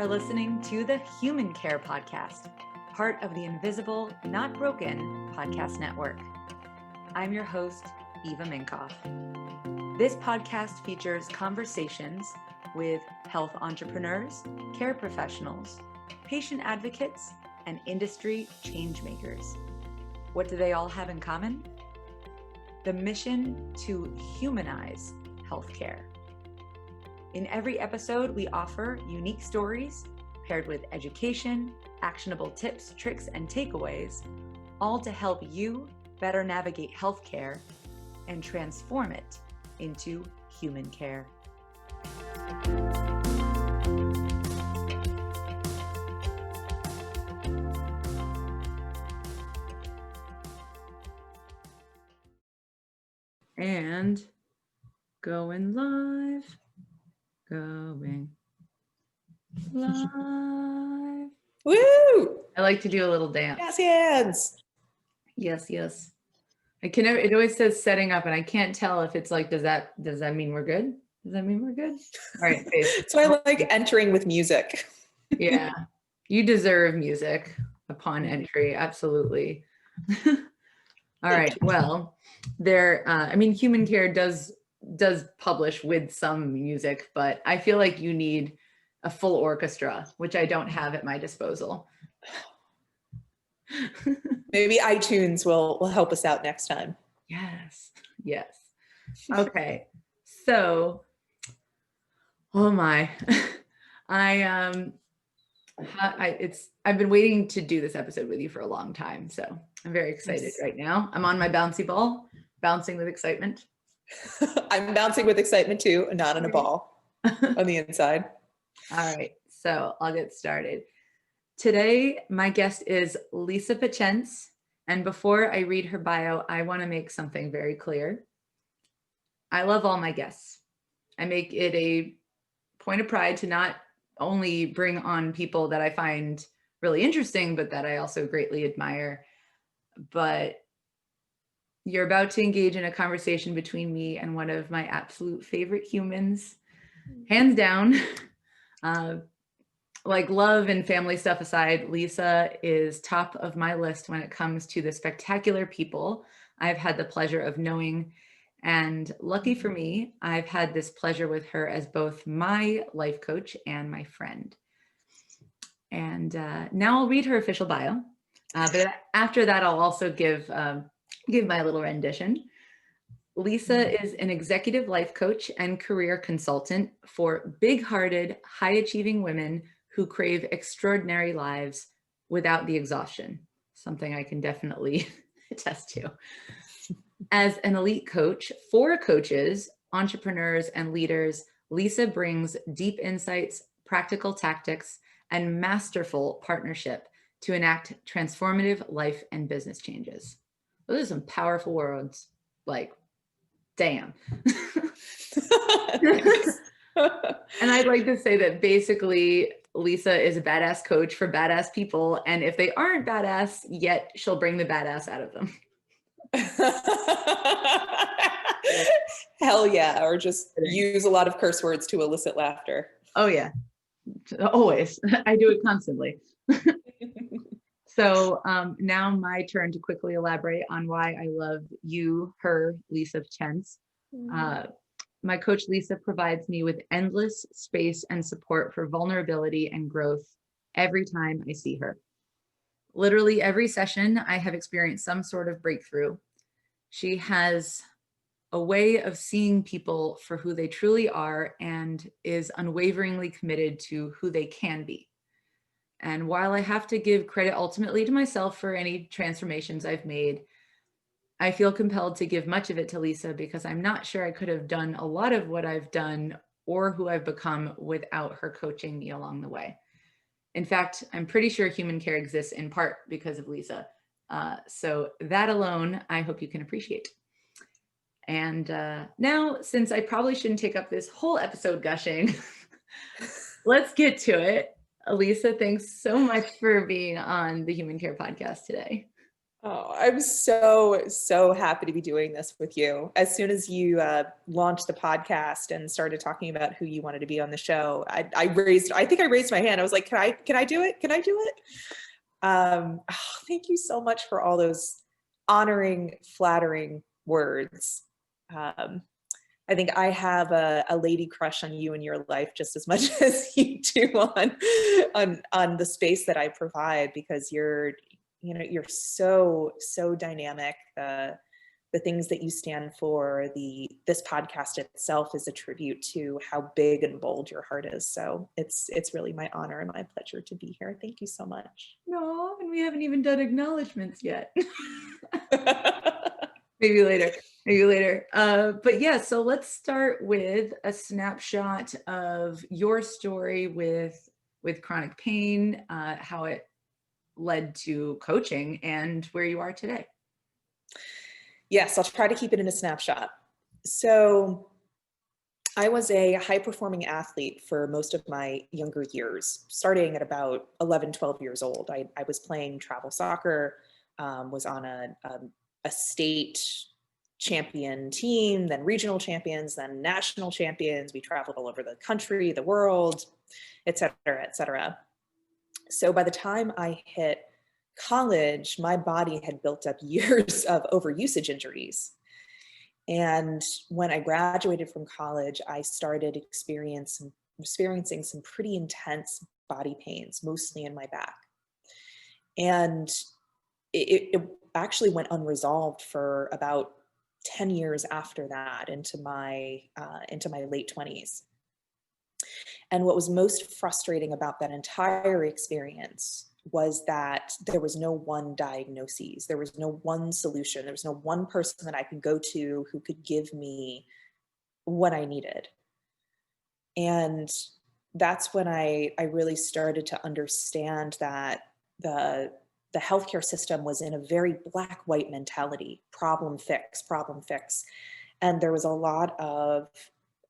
are listening to the Human Care Podcast, part of the Invisible, Not Broken podcast network. I'm your host, Eva Minkoff. This podcast features conversations with health entrepreneurs, care professionals, patient advocates, and industry changemakers. What do they all have in common? The mission to humanize healthcare. In every episode, we offer unique stories paired with education, actionable tips, tricks, and takeaways, all to help you better navigate healthcare and transform it into human care. And going live. Going live. Woo! I like to do a little dance. Yes. Yes. I can never, it always says setting up and I can't tell if it's like, does that mean we're good? Does that mean we're good? All right. So I like entering with music. Yeah. You deserve music upon entry. Absolutely. All right. Well, Human Care does publish with some music, but I feel like you need a full orchestra, which I don't have at my disposal. Maybe iTunes will help us out next time. Yes. Okay. So, oh my, I've been waiting to do this episode with you for a long time. So I'm very excited right now. I'm on my bouncy ball, bouncing with excitement. I'm bouncing with excitement too, not on a ball on the inside. All right, so I'll get started. Today, my guest is Lisa Pachence, and before I read her bio, I want to make something very clear. I love all my guests. I make it a point of pride to not only bring on people that I find really interesting, but that I also greatly admire. But you're about to engage in a conversation between me and one of my absolute favorite humans, hands down. Like love and family stuff aside, Lisa is top of my list when it comes to the spectacular people I've had the pleasure of knowing. And lucky for me, I've had this pleasure with her as both my life coach and my friend. And now I'll read her official bio. But after that, I'll also give my little rendition. Lisa is an executive life coach and career consultant for big-hearted, high-achieving women who crave extraordinary lives without the exhaustion, something I can definitely attest to. As an elite coach for coaches, entrepreneurs, and leaders, Lisa brings deep insights, practical tactics, and masterful partnership to enact transformative life and business changes. Those are some powerful words, like, damn. And I'd like to say that basically Lisa is a badass coach for badass people. And if they aren't badass yet, she'll bring the badass out of them. Hell yeah. Or just use a lot of curse words to elicit laughter. Oh yeah. Always. I do it constantly. So now my turn to quickly elaborate on why I love you, her, Lisa Pachence. My coach, Lisa, provides me with endless space and support for vulnerability and growth every time I see her. Literally every session, I have experienced some sort of breakthrough. She has a way of seeing people for who they truly are and is unwaveringly committed to who they can be. And while I have to give credit ultimately to myself for any transformations I've made, I feel compelled to give much of it to Lisa because I'm not sure I could have done a lot of what I've done or who I've become without her coaching me along the way. In fact, I'm pretty sure Human Care exists in part because of Lisa. So that alone, I hope you can appreciate. And now, since I probably shouldn't take up this whole episode gushing, let's get to it. Lisa, thanks so much for being on the Human Care Podcast today. Oh, I'm so happy to be doing this with you. As soon as you launched the podcast and started talking about who you wanted to be on the show, I think I raised my hand. I was like, can I do it? Can I do it? Thank you so much for all those honoring, flattering words. I think I have a lady crush on you in your life just as much as you do on the space that I provide, because you're so dynamic. The things that you stand for, this podcast itself is a tribute to how big and bold your heart is. So it's really my honor and my pleasure to be here. Thank you so much. No, and we haven't even done acknowledgements yet. Maybe later. But yeah, so let's start with a snapshot of your story with chronic pain, how it led to coaching, and where you are today. Yes, I'll try to keep it in a snapshot. So I was a high performing athlete for most of my younger years, starting at about 11, 12 years old. I was playing travel soccer, was on a state champion team, then regional champions, then national champions. We traveled all over the country, the world, et cetera, et cetera. So by the time I hit college, my body had built up years of overusage injuries. And when I graduated from college, I started experiencing some pretty intense body pains, mostly in my back. And it actually went unresolved for about 10 years after that, into my late 20s. And what was most frustrating about that entire experience was that there was no one diagnosis. There was no one solution. There was no one person that I could go to who could give me what I needed. And that's when I really started to understand that the healthcare system was in a very black-white mentality, problem fix. And there was a lot of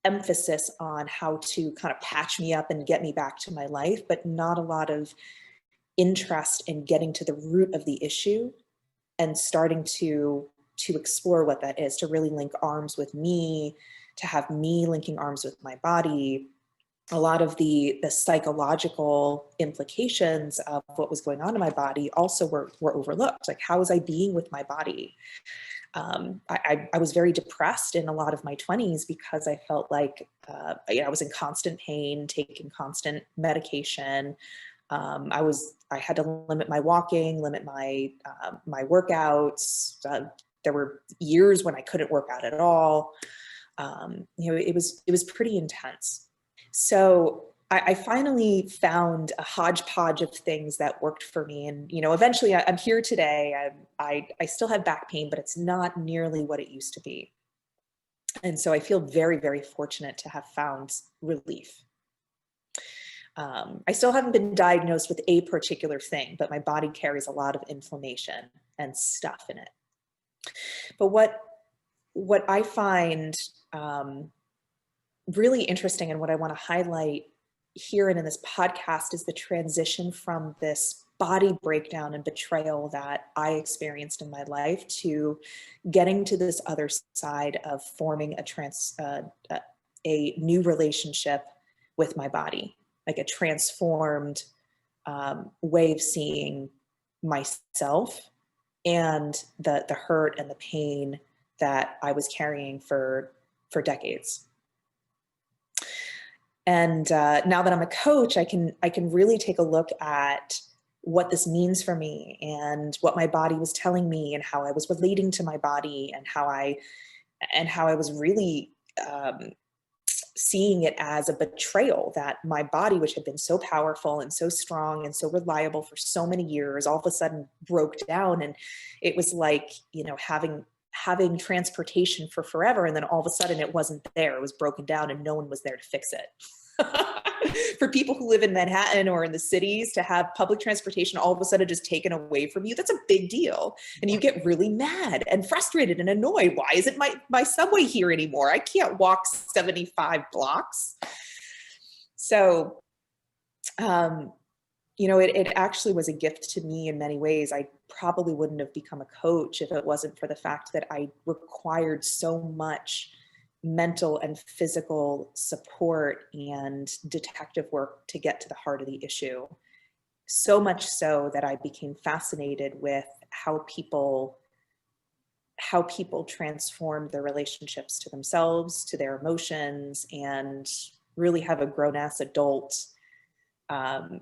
emphasis on how to kind of patch me up and get me back to my life, but not a lot of interest in getting to the root of the issue and starting to explore what that is, to really link arms with me, to have me linking arms with my body. A lot of the psychological implications of what was going on in my body also were overlooked. Like, how was I being with my body? I was very depressed in a lot of my 20s because I felt like I was in constant pain, taking constant medication. I had to limit my walking, limit my workouts. There were years when I couldn't work out at all. It was pretty intense. So I finally found a hodgepodge of things that worked for me. And, eventually I'm here today. I still have back pain, but it's not nearly what it used to be. And so I feel very, very fortunate to have found relief. I still haven't been diagnosed with a particular thing, but my body carries a lot of inflammation and stuff in it. But what I find really interesting, and what I want to highlight here and in this podcast, is the transition from this body breakdown and betrayal that I experienced in my life to getting to this other side of forming a new relationship with my body, like a transformed way of seeing myself and the hurt and the pain that I was carrying for decades. And now that I'm a coach, I can really take a look at what this means for me and what my body was telling me and how I was relating to my body and how I was really seeing it as a betrayal, that my body, which had been so powerful and so strong and so reliable for so many years, all of a sudden broke down. And it was like, having transportation for forever, and then all of a sudden it wasn't there. It was broken down and no one was there to fix it. For people who live in Manhattan or in the cities, to have public transportation all of a sudden just taken away from you, that's a big deal. And you get really mad and frustrated and annoyed. Why isn't my subway here anymore? I can't walk 75 blocks. So you know, it actually was a gift to me in many ways. I probably wouldn't have become a coach if it wasn't for the fact that I required so much mental and physical support and detective work to get to the heart of the issue. So much so that I became fascinated with how people transform their relationships to themselves, to their emotions, and really have a grown-ass adult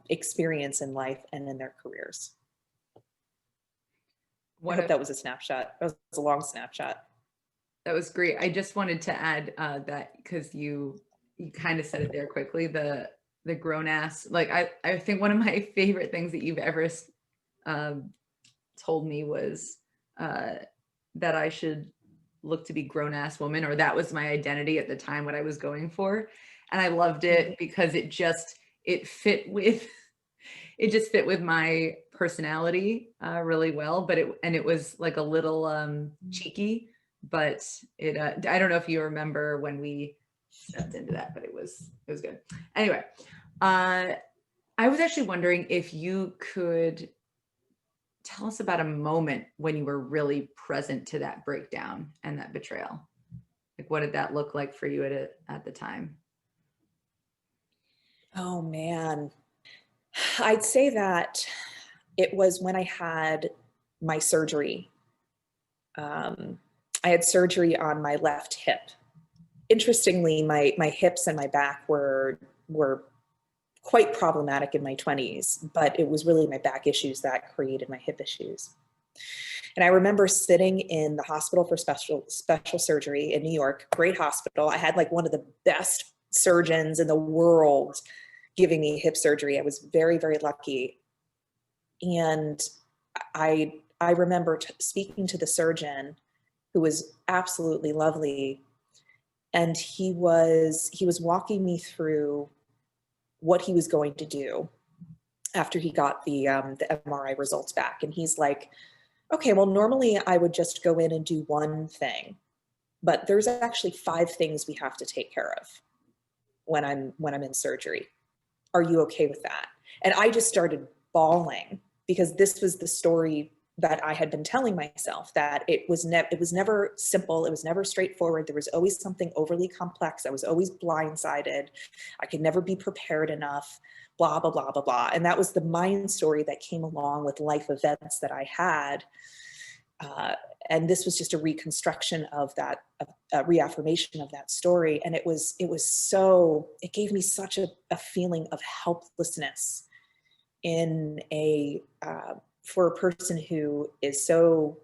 experience in life and in their careers. I hope that was a snapshot. That was a long snapshot. That was great. I just wanted to add that because you kind of said it there quickly, the grown ass. Like I think one of my favorite things that you've ever told me was that I should look to be grown ass woman, or that was my identity at the time, what I was going for. And I loved it because it just fit with my personality really well. But it was like a little cheeky, but I don't know if you remember when we stepped into that, but it was good. Anyway, I was actually wondering if you could tell us about a moment when you were really present to that breakdown and that betrayal. Like, what did that look like for you at the time? Oh man, I'd say that it was when I had my surgery. I had surgery on my left hip. Interestingly, my hips and my back were quite problematic in my 20s, but it was really my back issues that created my hip issues. And I remember sitting in the hospital for special surgery in New York, great hospital. I had like one of the best surgeons in the world giving me hip surgery. I was very, very lucky. And I remember speaking to the surgeon, who was absolutely lovely. And he was walking me through what he was going to do after he got the MRI results back. And he's like, okay, well, normally I would just go in and do one thing, but there's actually 5 things we have to take care of when I'm in surgery. Are you okay with that? And I just started bawling, because this was the story that I had been telling myself, that it was never simple. It was never straightforward. There was always something overly complex. I was always blindsided. I could never be prepared enough, blah, blah, blah, blah, blah. And that was the mind story that came along with life events that I had. And this was just a reconstruction of that, a reaffirmation of that story. And it gave me such a feeling of helplessness for a person who is so,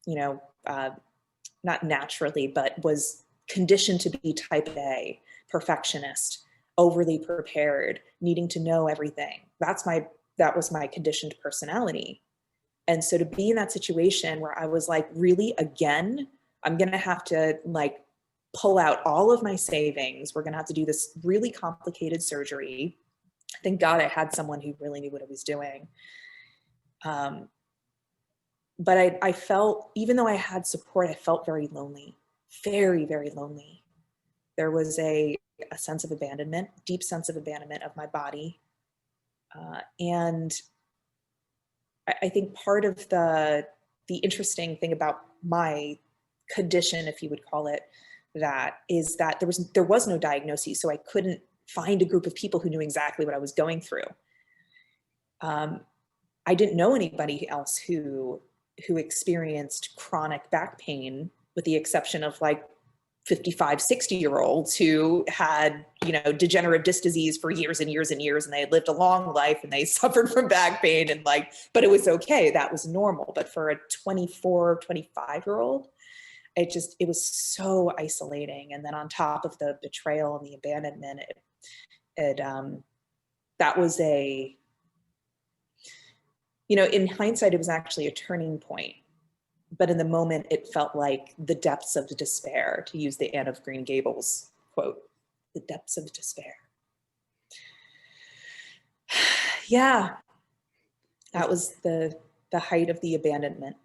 not naturally, but was conditioned to be type A, perfectionist, overly prepared, needing to know everything. That was my conditioned personality. And so to be in that situation where I was like, really, again, I'm going to have to like pull out all of my savings. We're going to have to do this really complicated surgery. Thank God I had someone who really knew what I was doing. But I felt, even though I had support, I felt very lonely, very, very lonely. There was a sense of abandonment, deep sense of abandonment of my body. And I think part of the interesting thing about my condition, if you would call it that, is that there was no diagnosis, so I couldn't find a group of people who knew exactly what I was going through. I didn't know anybody else who experienced chronic back pain, with the exception of like 55, 60-year-olds who had, degenerative disc disease for years and years and years, and they had lived a long life and they suffered from back pain, and but it was okay. That was normal. But for a 24, 25-year-old, it was so isolating. And then on top of the betrayal and the abandonment, that was in hindsight, it was actually a turning point. But in the moment, it felt like the depths of despair, to use the Anne of Green Gables quote, the depths of despair. Yeah, that was the height of the abandonment.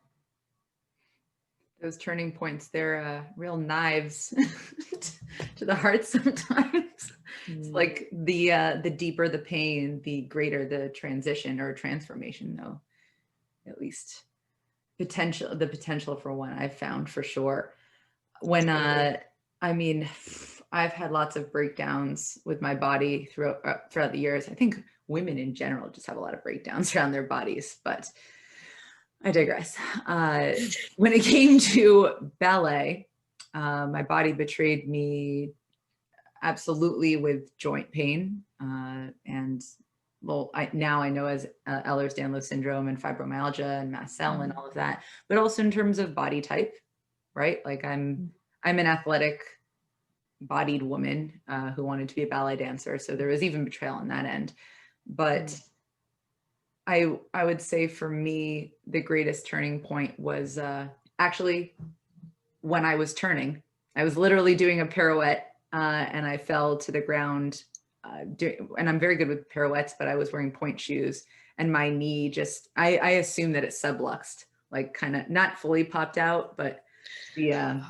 Those turning points, they're real knives to the heart sometimes. It's Mm. like the deeper the pain, the greater the transition or transformation, though. At least the potential for one I've found for sure. When I mean, I've had lots of breakdowns with my body throughout the years. I think women in general just have a lot of breakdowns around their bodies, but I digress. When it came to ballet, my body betrayed me absolutely with joint pain. And well, now I know as Ehlers-Danlos syndrome and fibromyalgia and mast cell and all of that, but also in terms of body type, right? Like I'm an athletic bodied woman who wanted to be a ballet dancer. So there was even betrayal on that end. But I would say for me, the greatest turning point was actually when I was turning. I was literally doing a pirouette and I fell to the ground. And I'm very good with pirouettes, but I was wearing point shoes and my knee just, I assume that it subluxed, like kind of not fully popped out, but the,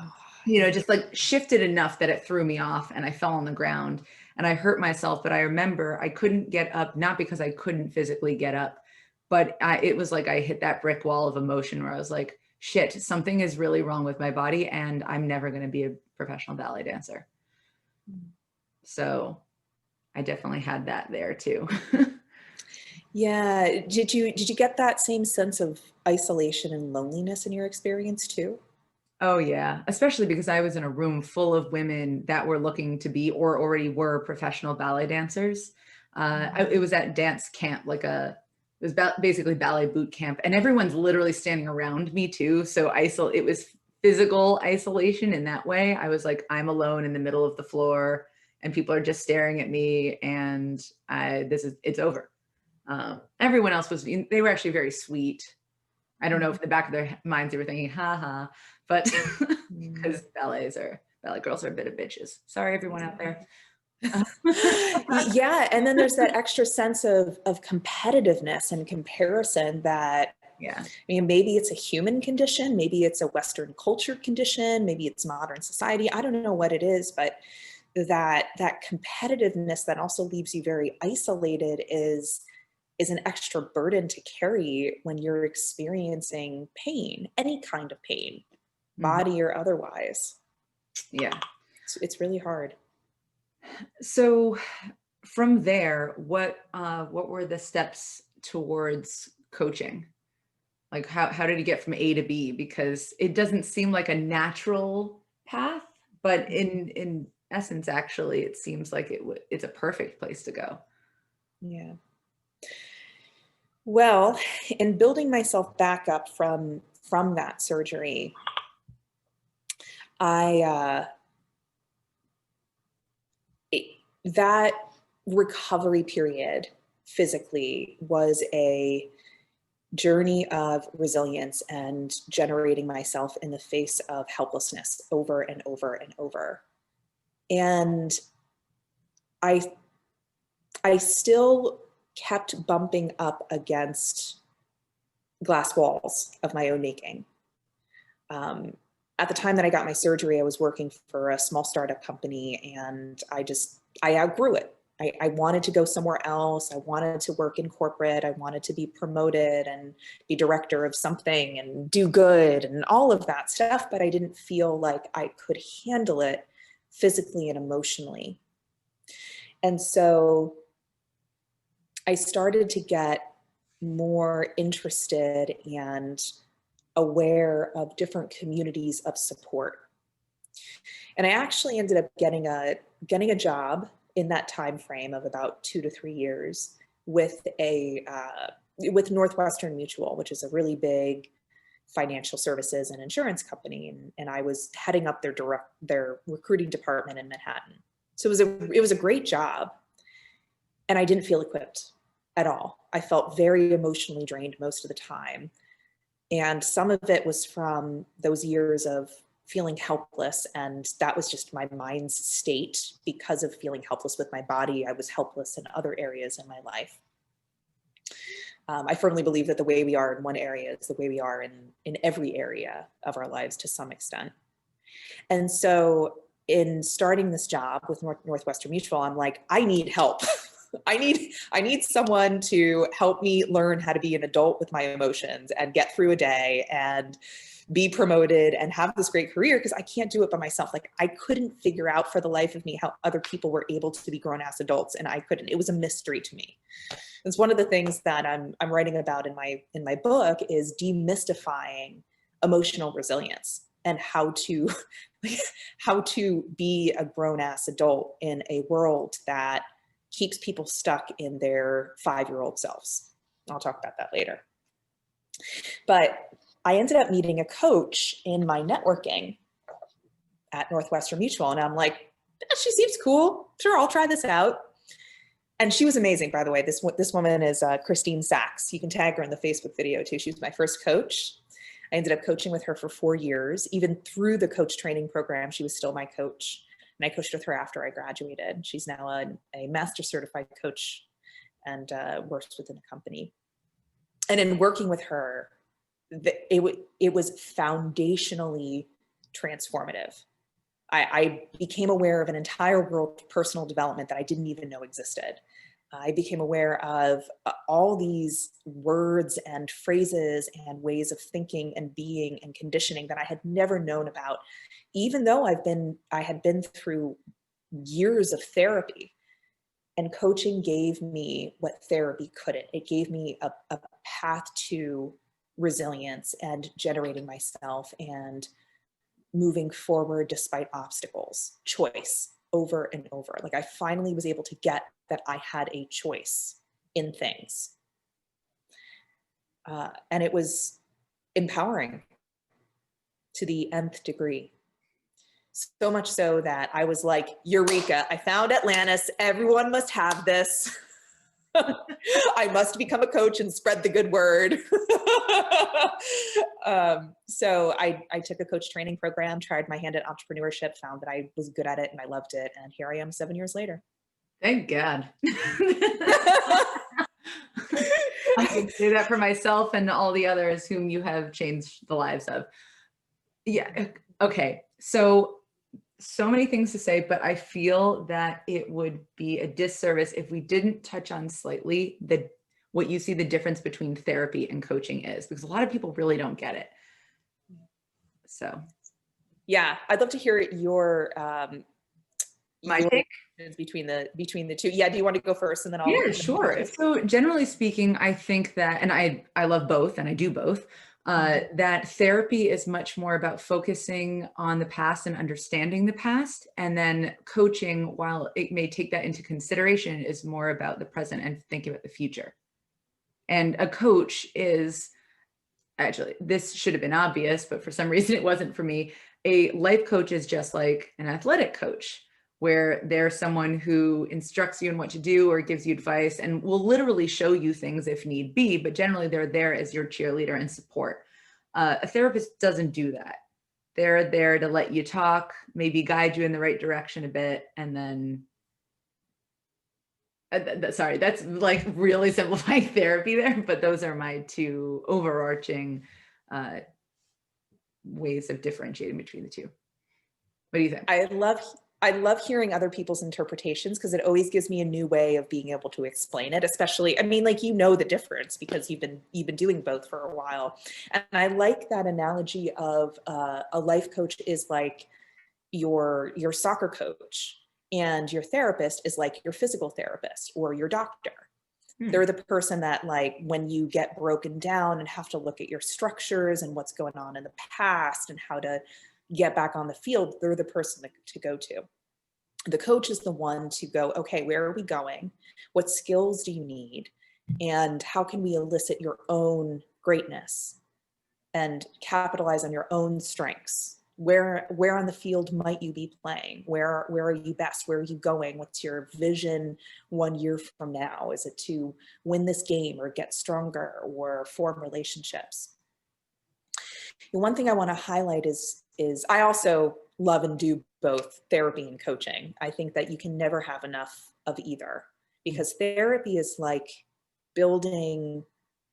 just like shifted enough that it threw me off and I fell on the ground and I hurt myself. But I remember I couldn't get up, not because I couldn't physically get up, but it was like I hit that brick wall of emotion where I was like, shit, something is really wrong with my body and I'm never going to be a professional ballet dancer. So I definitely had that there too. Yeah. Did you get that same sense of isolation and loneliness in your experience too? Oh yeah, especially because I was in a room full of women that were looking to be or already were professional ballet dancers. It was at dance camp, it was basically ballet boot camp, and everyone's literally standing around me too. So it was physical isolation in that way. I was like, I'm alone in the middle of the floor, and people are just staring at me, and it's over. Everyone else they were actually very sweet. I don't know if in the back of their minds they were thinking, ha ha, but because ballet girls are a bit of bitches. Sorry, everyone out there. Yeah. And then there's that extra sense of competitiveness and comparison that, yeah. I mean, maybe it's a human condition, maybe it's a Western culture condition, maybe it's modern society. I don't know what it is, but that competitiveness that also leaves you very isolated is an extra burden to carry when you're experiencing pain, any kind of pain, body or otherwise. Yeah. It's really hard. So from there, what were the steps towards coaching? Like how did you get from A to B? Because it doesn't seem like a natural path, but in essence, actually, it seems like it's a perfect place to go. Yeah. Well, in building myself back up from that surgery, that recovery period physically was a journey of resilience and generating myself in the face of helplessness over and over and over. And I still kept bumping up against glass walls of my own making. At the time that I got my surgery, I was working for a small startup company and I outgrew it. I wanted to go somewhere else. I wanted to work in corporate. I wanted to be promoted and be director of something and do good and all of that stuff, but I didn't feel like I could handle it physically and emotionally. And so I started to get more interested and aware of different communities of support. And I actually ended up getting a job in that time frame of about 2 to 3 years with with Northwestern Mutual, which is a really big financial services and insurance company, and I was heading up their recruiting department in Manhattan. So it was a great job, and I didn't feel equipped at all. I felt very emotionally drained most of the time. And some of it was from those years of feeling helpless. And that was just my mind's state. Because of feeling helpless with my body, I was helpless in other areas in my life. I firmly believe that the way we are in one area is the way we are in every area of our lives to some extent. And so in starting this job with Northwestern Mutual, I'm like, I need help. I need someone to help me learn how to be an adult with my emotions and get through a day and be promoted and have this great career, because I can't do it by myself. Like, I couldn't figure out for the life of me how other people were able to be grown-ass adults, and I couldn't. It was a mystery to me. It's one of the things that I'm writing about in my book, is demystifying emotional resilience and how to be a grown-ass adult in a world that keeps people stuck in their 5-year-old selves. I'll talk about that later. But I ended up meeting a coach in my networking at Northwestern Mutual, and I'm like, she seems cool. Sure, I'll try this out. And she was amazing, by the way. This woman is Christine Sachs. You can tag her in the Facebook video too. She was my first coach. I ended up coaching with her for 4 years. Even through the coach training program, she was still my coach. And I coached with her after I graduated. She's now a master certified coach and works within a company. And in working with her, it was foundationally transformative. I became aware of an entire world of personal development that I didn't even know existed. I became aware of all these words and phrases and ways of thinking and being and conditioning that I had never known about, even though I had been through years of therapy. And coaching gave me what therapy couldn't. It gave me a path to resilience and generating myself and moving forward despite obstacles, choice over and over. Like, I finally was able to get that I had a choice in things. And it was empowering to the nth degree. So much so that I was like, Eureka, I found Atlantis. Everyone must have this. I must become a coach and spread the good word. So I took a coach training program, tried my hand at entrepreneurship, found that I was good at it and I loved it. And here I am 7 years later. Thank God. I can say that for myself and all the others whom you have changed the lives of. Yeah. Okay. So many things to say, but I feel that it would be a disservice if we didn't touch on slightly what you see the difference between therapy and coaching is, because a lot of people really don't get it. So yeah, I'd love to hear your take between the two. Yeah, do you want to go first and then I'll? Yeah, sure. So generally speaking, I think that, and I love both and I do both. That therapy is much more about focusing on the past and understanding the past. And then coaching, while it may take that into consideration, is more about the present and thinking about the future. And a coach is, actually, this should have been obvious, but for some reason it wasn't for me. A life coach is just like an athletic coach, where they're someone who instructs you in what to do or gives you advice and will literally show you things if need be, but generally they're there as your cheerleader and support. A therapist doesn't do that. They're there to let you talk, maybe guide you in the right direction a bit, and then, sorry, that's like really simplifying therapy there, but those are my two overarching ways of differentiating between the two. What do you think? I love hearing other people's interpretations, because it always gives me a new way of being able to explain it, especially, I mean, like, you know, the difference because you've been doing both for a while. And I like that analogy of a life coach is like your soccer coach, and your therapist is like your physical therapist or your doctor. They're the person that, like, when you get broken down and have to look at your structures and what's going on in the past and how to get back on the field, they're the person to go to. The coach is the one to go, okay, where are we going? What skills do you need? And how can we elicit your own greatness and capitalize on your own strengths? Where on the field might you be playing? Where are you best? Where are you going? What's your vision 1 year from now? Is it to win this game or get stronger or form relationships? The one thing I want to highlight is I also love and do both therapy and coaching. I think that you can never have enough of either, because therapy is like building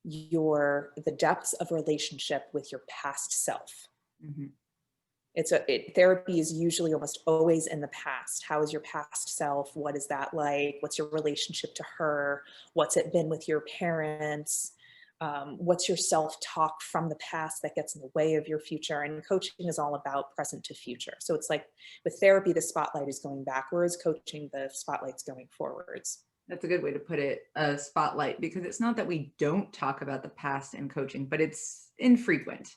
the depths of relationship with your past self. Therapy is usually almost always in the past. How is your past self? What is that like? What's your relationship to her? What's it been with your parents? What's your self-talk from the past that gets in the way of your future? And coaching is all about present to future. So it's like with therapy, the spotlight is going backwards. Coaching, the spotlight's going forwards. That's a good way to put it, a spotlight, because it's not that we don't talk about the past in coaching, but it's infrequent.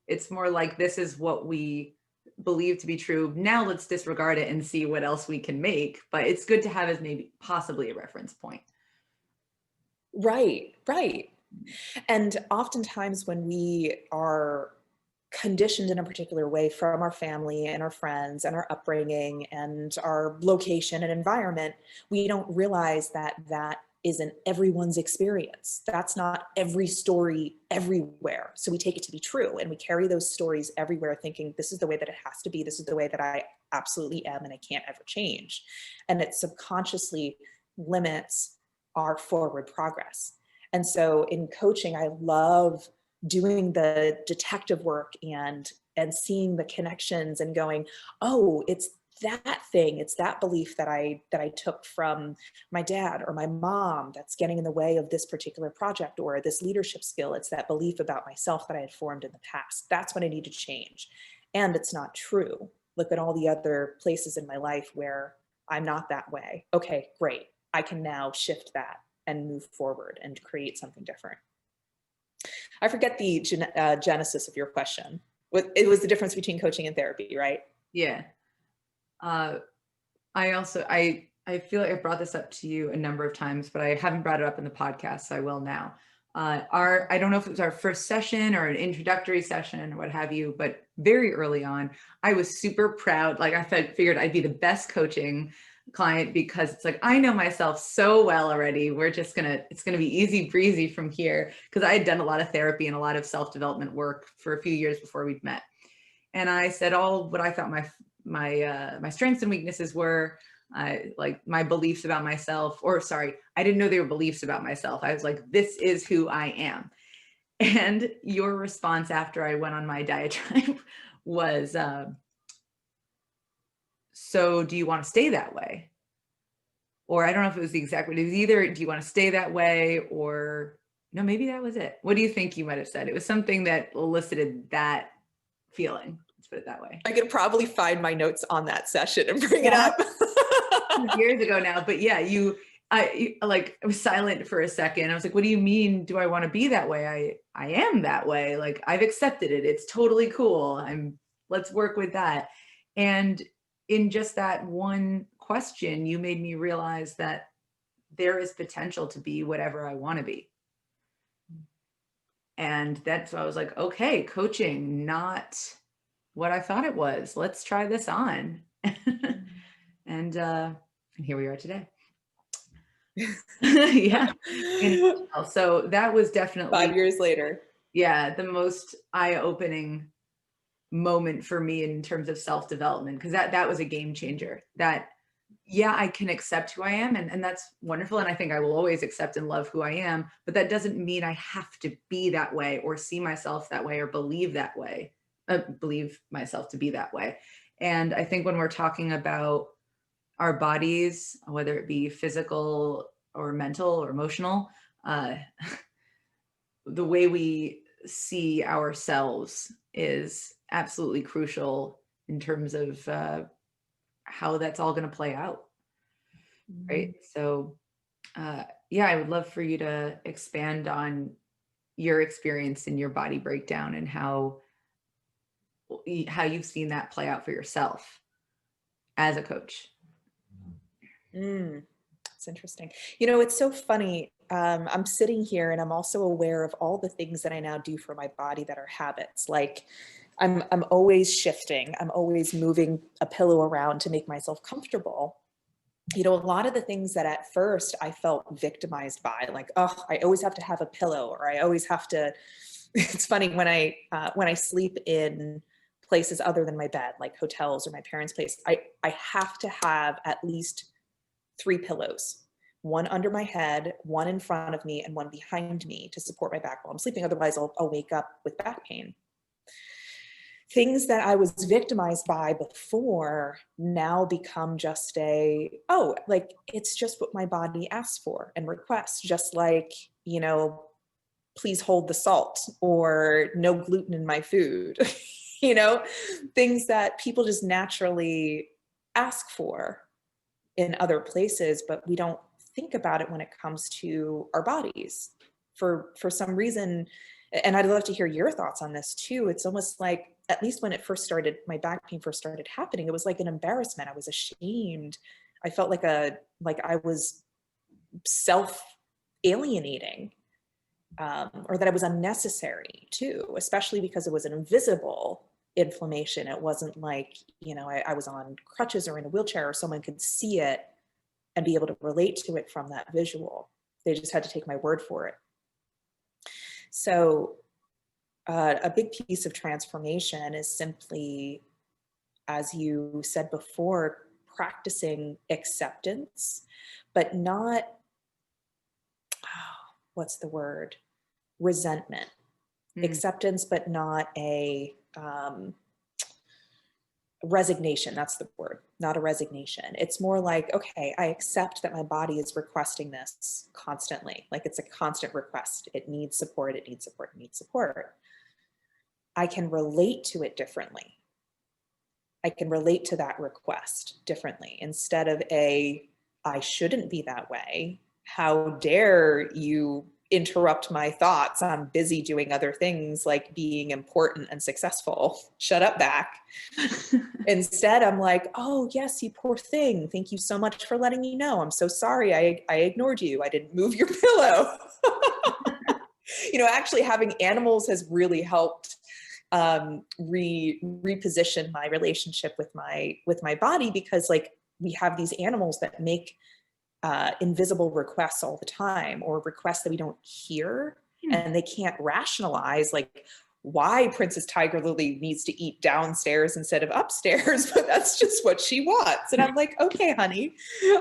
It's more like, this is what we believe to be true. Now let's disregard it and see what else we can make. But it's good to have as maybe possibly a reference point. Right, right. And oftentimes when we are conditioned in a particular way from our family and our friends and our upbringing and our location and environment, we don't realize that that isn't everyone's experience. That's not every story everywhere. So we take it to be true and we carry those stories everywhere thinking this is the way that it has to be. This is the way that I absolutely am and I can't ever change. And it subconsciously limits our forward progress. And so in coaching, I love doing the detective work and seeing the connections and going, oh, it's that thing, it's that belief that I took from my dad or my mom that's getting in the way of this particular project or this leadership skill. It's that belief about myself that I had formed in the past. That's what I need to change. And it's not true. Look at all the other places in my life where I'm not that way. Okay, great. I can now shift that and move forward and create something different. I forget the genesis of your question. It was the difference between coaching and therapy, right? Yeah. I feel like I've brought this up to you a number of times, but I haven't brought it up in the podcast, so I will now. I don't know if it was our first session or an introductory session or what have you, but very early on, I was super proud. Like I figured I'd be the best coaching client because it's like, I know myself so well already. It's going to be easy breezy from here. Cause I had done a lot of therapy and a lot of self-development work for a few years before we'd met. And I said all what I thought my strengths and weaknesses were, like my beliefs about myself, or sorry, I didn't know they were beliefs about myself. I was like, this is who I am. And your response after I went on my diatribe was, so do you want to stay that way? Or I don't know if it was the exact word. It was either, do you want to stay that way? Or no, maybe that was it. What do you think you might have said? It was something that elicited that feeling. Let's put it that way. I could probably find my notes on that session and bring it up. Years ago now, but yeah, I was silent for a second. I was like, what do you mean? Do I want to be that way? I am that way. Like I've accepted it. It's totally cool. Let's work with that. And in just that one question, you made me realize that there is potential to be whatever I want to be. And that's why I was like, okay, coaching, not what I thought it was. Let's try this on. And here we are today. Yeah. So that was definitely 5 years later. Yeah, the most eye-opening moment for me in terms of self-development, because that was a game changer. That, yeah, I can accept who I am, and that's wonderful. And I think I will always accept and love who I am, but that doesn't mean I have to be that way or see myself that way or believe that way, believe myself to be that way. And I think when we're talking about our bodies, whether it be physical or mental or emotional, the way we see ourselves is absolutely crucial in terms of how that's all going to play out. Right. So, yeah, I would love for you to expand on your experience in your body breakdown and how you've seen that play out for yourself as a coach. It's interesting. You know, it's so funny. I'm sitting here and I'm also aware of all the things that I now do for my body that are habits. Like I'm always shifting. I'm always moving a pillow around to make myself comfortable. You know, a lot of the things that at first I felt victimized by, like, oh, I always have to have a pillow, or I always have to. It's funny when I sleep in places other than my bed, like hotels or my parents' place, I have to have at least 3 pillows, one under my head, one in front of me, and one behind me to support my back while I'm sleeping. Otherwise, I'll wake up with back pain. things that I was victimized by before now become just oh, like, it's just what my body asks for and requests, just like, please hold the salt, or no gluten in my food, things that people just naturally ask for in other places, but we don't think about it when it comes to our bodies for some reason. And I'd love to hear your thoughts on this too. It's almost like, at least when it first started, my back pain first started happening, it was like an embarrassment. I was ashamed. I felt like I was self alienating, or that it was unnecessary too, especially because it was an invisible inflammation. It wasn't like, I was on crutches or in a wheelchair, or someone could see it and be able to relate to it from that visual. They just had to take my word for it. So a big piece of transformation is simply, as you said before, practicing acceptance, but not, what's the word? Resentment. Acceptance, but not a resignation. That's the word, not a resignation. It's more like, okay, I accept that my body is requesting this constantly. Like, it's a constant request. It needs support, it needs support, it needs support. I can relate to it differently. I can relate to that request differently, instead of I shouldn't be that way. How dare you interrupt my thoughts? I'm busy doing other things, like being important and successful. Shut up, back. Instead, I'm like, oh yes, you poor thing. Thank you so much for letting me know. I'm so sorry. I ignored you. I didn't move your pillow. Actually having animals has really helped reposition my relationship with my body, because like, we have these animals that make invisible requests all the time, or requests that we don't hear, and they can't rationalize like why Princess Tiger Lily needs to eat downstairs instead of upstairs, but that's just what she wants. And I'm like, okay, honey,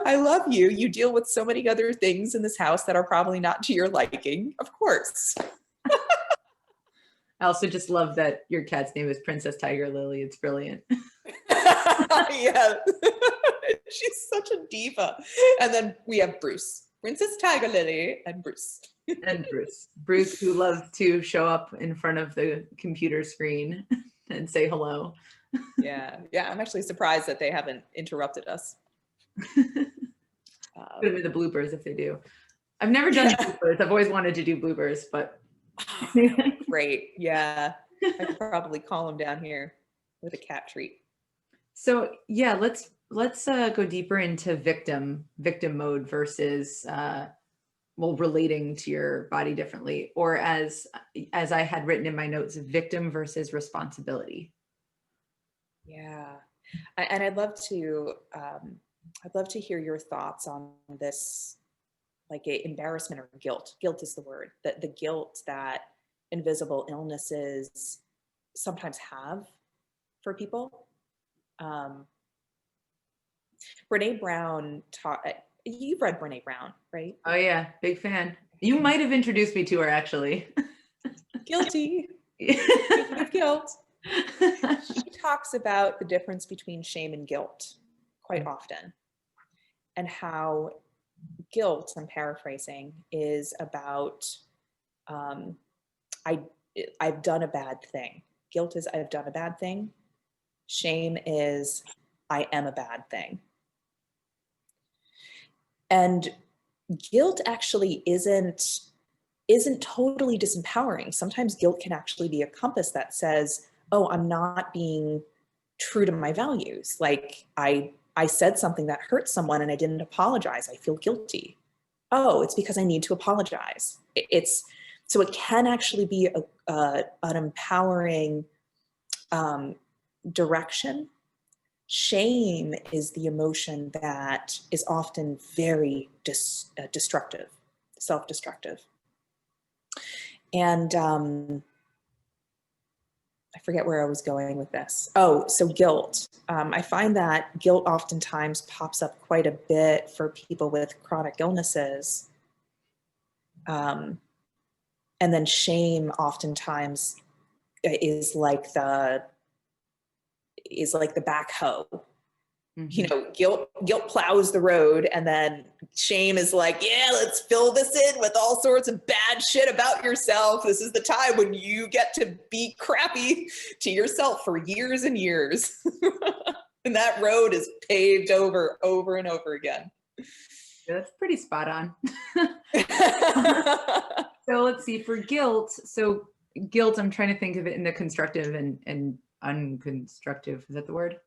I love you. You deal with so many other things in this house that are probably not to your liking. Of course. I also just love that your cat's name is Princess Tiger Lily. It's brilliant. Yeah. She's such a diva. And then we have Bruce, Princess Tiger Lily, and Bruce. And Bruce, who loves to show up in front of the computer screen and say hello. Yeah. I'm actually surprised that they haven't interrupted us. Could be the bloopers if they do. I've never done bloopers. I've always wanted to do bloopers, but great. Yeah. I could probably call them down here with a cat treat. So yeah, let's go deeper into victim mode versus relating to your body differently, or as I had written in my notes, victim versus responsibility. Yeah, and I'd love to hear your thoughts on this, like embarrassment or guilt. Guilt is the word. That the guilt that invisible illnesses sometimes have for people. Brene Brown taught. You've read Brene Brown, right? Oh yeah, big fan. You might have introduced me to her, actually. Guilty. Speaking of guilt, she talks about the difference between shame and guilt quite often, and how guilt, I'm paraphrasing, is about I've done a bad thing. Guilt is I've done a bad thing. Shame is I am a bad thing. And guilt actually isn't totally disempowering. Sometimes guilt can actually be a compass that says, oh, I'm not being true to my values. Like I said something that hurt someone and I didn't apologize. I feel guilty. Oh, it's because I need to apologize. So it can actually be an empowering direction. Shame is the emotion that is often very destructive, self-destructive. And I forget where I was going with this. Oh, so guilt. I find that guilt oftentimes pops up quite a bit for people with chronic illnesses. And then shame oftentimes is like the is like the backhoe. You Mhm. know, guilt plows the road, and then shame is like, yeah, let's fill this in with all sorts of bad shit about yourself. This is the time when you get to be crappy to yourself for years and years. And that road is paved over and over again. Yeah, that's pretty spot on. So let's see, for guilt. So guilt, I'm trying to think of it in the constructive and unconstructive. Is that the word?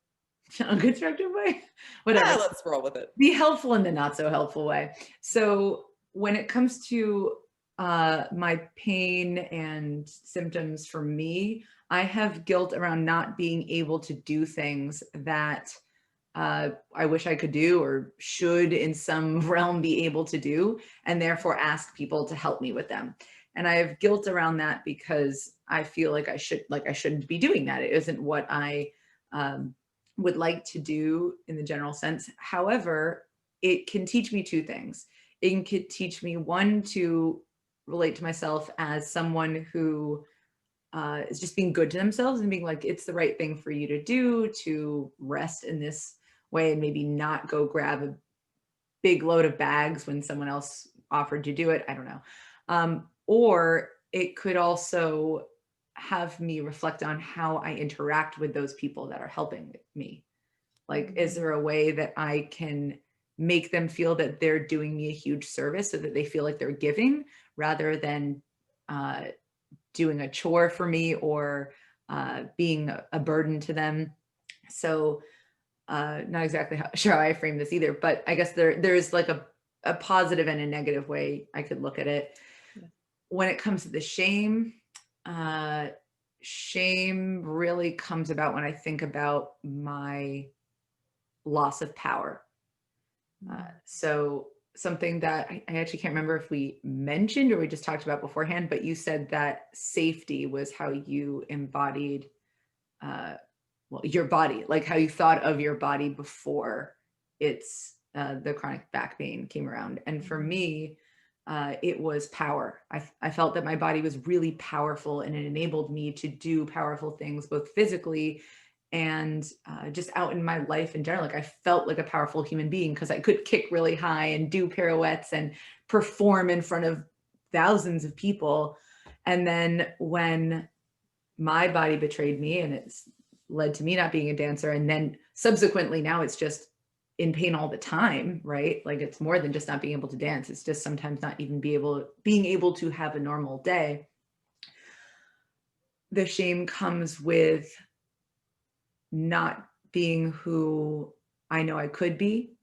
Unconstructive way? Whatever. Yeah, let's roll with it. Be helpful in the not so helpful way. So when it comes to my pain and symptoms for me, I have guilt around not being able to do things that I wish I could do or should in some realm be able to do, and therefore ask people to help me with them. And I have guilt around that because I feel like I shouldn't be doing that. It isn't what I would like to do in the general sense. However, it can teach me two things. It can teach me, one, to relate to myself as someone who is just being good to themselves and being like, it's the right thing for you to do, to rest in this way and maybe not go grab a big load of bags when someone else offered to do it. I don't know. Or it could also have me reflect on how I interact with those people that are helping me. Like, is there a way that I can make them feel that they're doing me a huge service so that they feel like they're giving rather than doing a chore for me or being a burden to them? So not exactly sure how I frame this either, but I guess there's like a positive and a negative way I could look at it. Yeah. When it comes to the shame, shame really comes about when I think about my loss of power. So something that I actually can't remember if we mentioned or we just talked about beforehand, but you said that safety was how you embodied well, your body, like how you thought of your body before it's the chronic back pain came around. And for me, it was power. I felt that my body was really powerful and it enabled me to do powerful things, both physically and just out in my life in general. Like I felt like a powerful human being because I could kick really high and do pirouettes and perform in front of thousands of people. And then when my body betrayed me and it's led to me not being a dancer, and then subsequently now it's just in pain all the time, right? Like it's more than just not being able to dance, it's just sometimes not even being able to have a normal day. The shame comes with not being who I know I could be,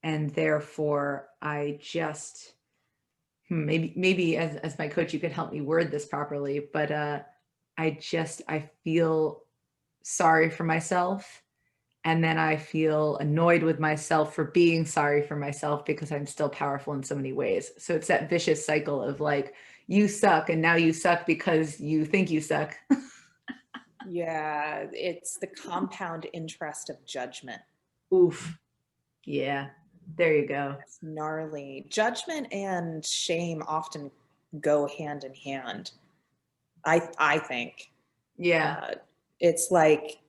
and therefore I just maybe as my coach you could help me word this properly, but I feel sorry for myself. And then I feel annoyed with myself for being sorry for myself because I'm still powerful in so many ways. So it's that vicious cycle of like, you suck and now you suck because you think you suck. Yeah, it's the compound interest of judgment. Oof. Yeah. There you go. It's gnarly. Judgment and shame often go hand in hand. I think Yeah. it's like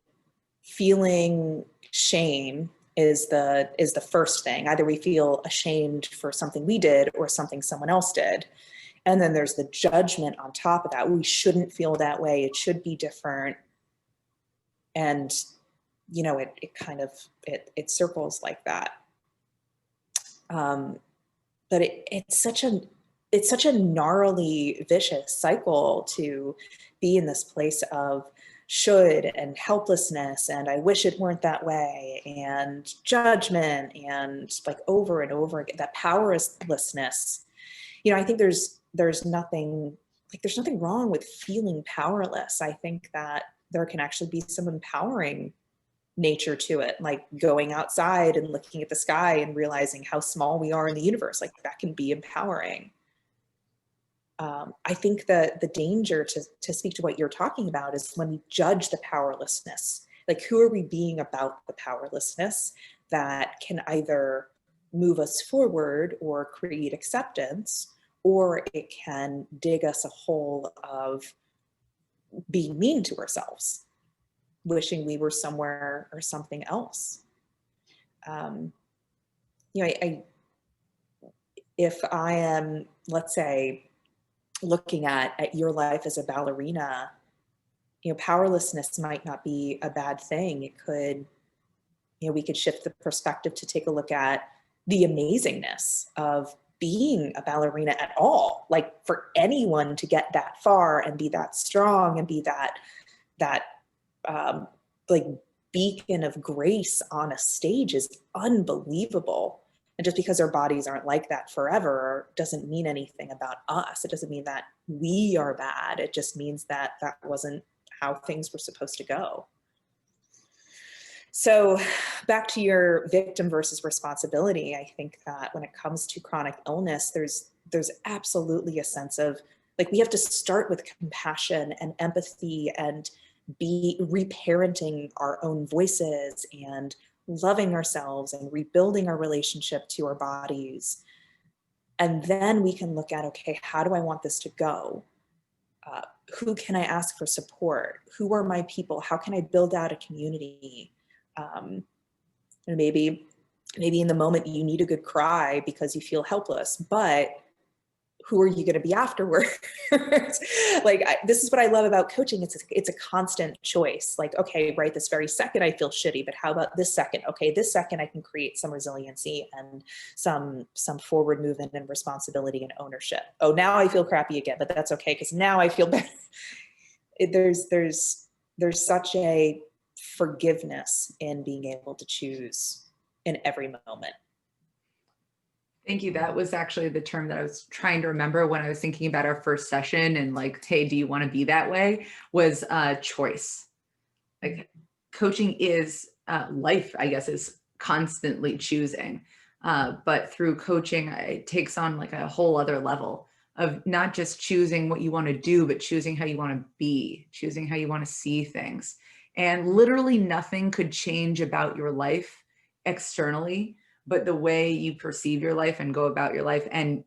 feeling shame is the first thing. Either we feel ashamed for something we did or something someone else did. And then there's the judgment on top of that. We shouldn't feel that way. It should be different. And you know, it kind of it circles like that. But it's such a gnarly, vicious cycle to be in this place of should and helplessness and I wish it weren't that way and judgment and like over and over again, that powerlessness. You know, I think there's nothing wrong with feeling powerless. I think that there can actually be some empowering nature to it, like going outside and looking at the sky and realizing how small we are in the universe. Like that can be empowering. I think that the danger to speak to what you're talking about is when we judge the powerlessness. Like who are we being about the powerlessness that can either move us forward or create acceptance, or it can dig us a hole of being mean to ourselves. wishing we were somewhere or something else. You know, if I am, let's say, looking at your life as a ballerina, you know, powerlessness might not be a bad thing. It could, you know, we could shift the perspective to take a look at the amazingness of being a ballerina at all. Like, for anyone to get that far and be that strong and be that like beacon of grace on a stage is unbelievable. And just because our bodies aren't like that forever doesn't mean anything about us. It doesn't mean that we are bad. It just means that that wasn't how things were supposed to go. So back to your victim versus responsibility, I think that when it comes to chronic illness, there's absolutely a sense of, like, we have to start with compassion and empathy and be reparenting our own voices and loving ourselves and rebuilding our relationship to our bodies. And then we can look at, okay, how do I want this to go? Who can I ask for support? Who are my people? How can I build out a community? And maybe in the moment you need a good cry because you feel helpless, but who are you going to be afterwards? Like, this is what I love about coaching. It's a constant choice. Like, okay, right, this very second I feel shitty, but how about this second? Okay, this second I can create some resiliency and some forward movement and responsibility and ownership. Oh, now I feel crappy again, but that's okay because now I feel better. There's such a forgiveness in being able to choose in every moment. Thank you. That was actually the term that I was trying to remember when I was thinking about our first session and like, hey, do you want to be that way? Was choice. Like, coaching is life, I guess, is constantly choosing. But through coaching, it takes on like a whole other level of not just choosing what you want to do, but choosing how you want to be, choosing how you want to see things. And literally nothing could change about your life externally, but the way you perceive your life and go about your life and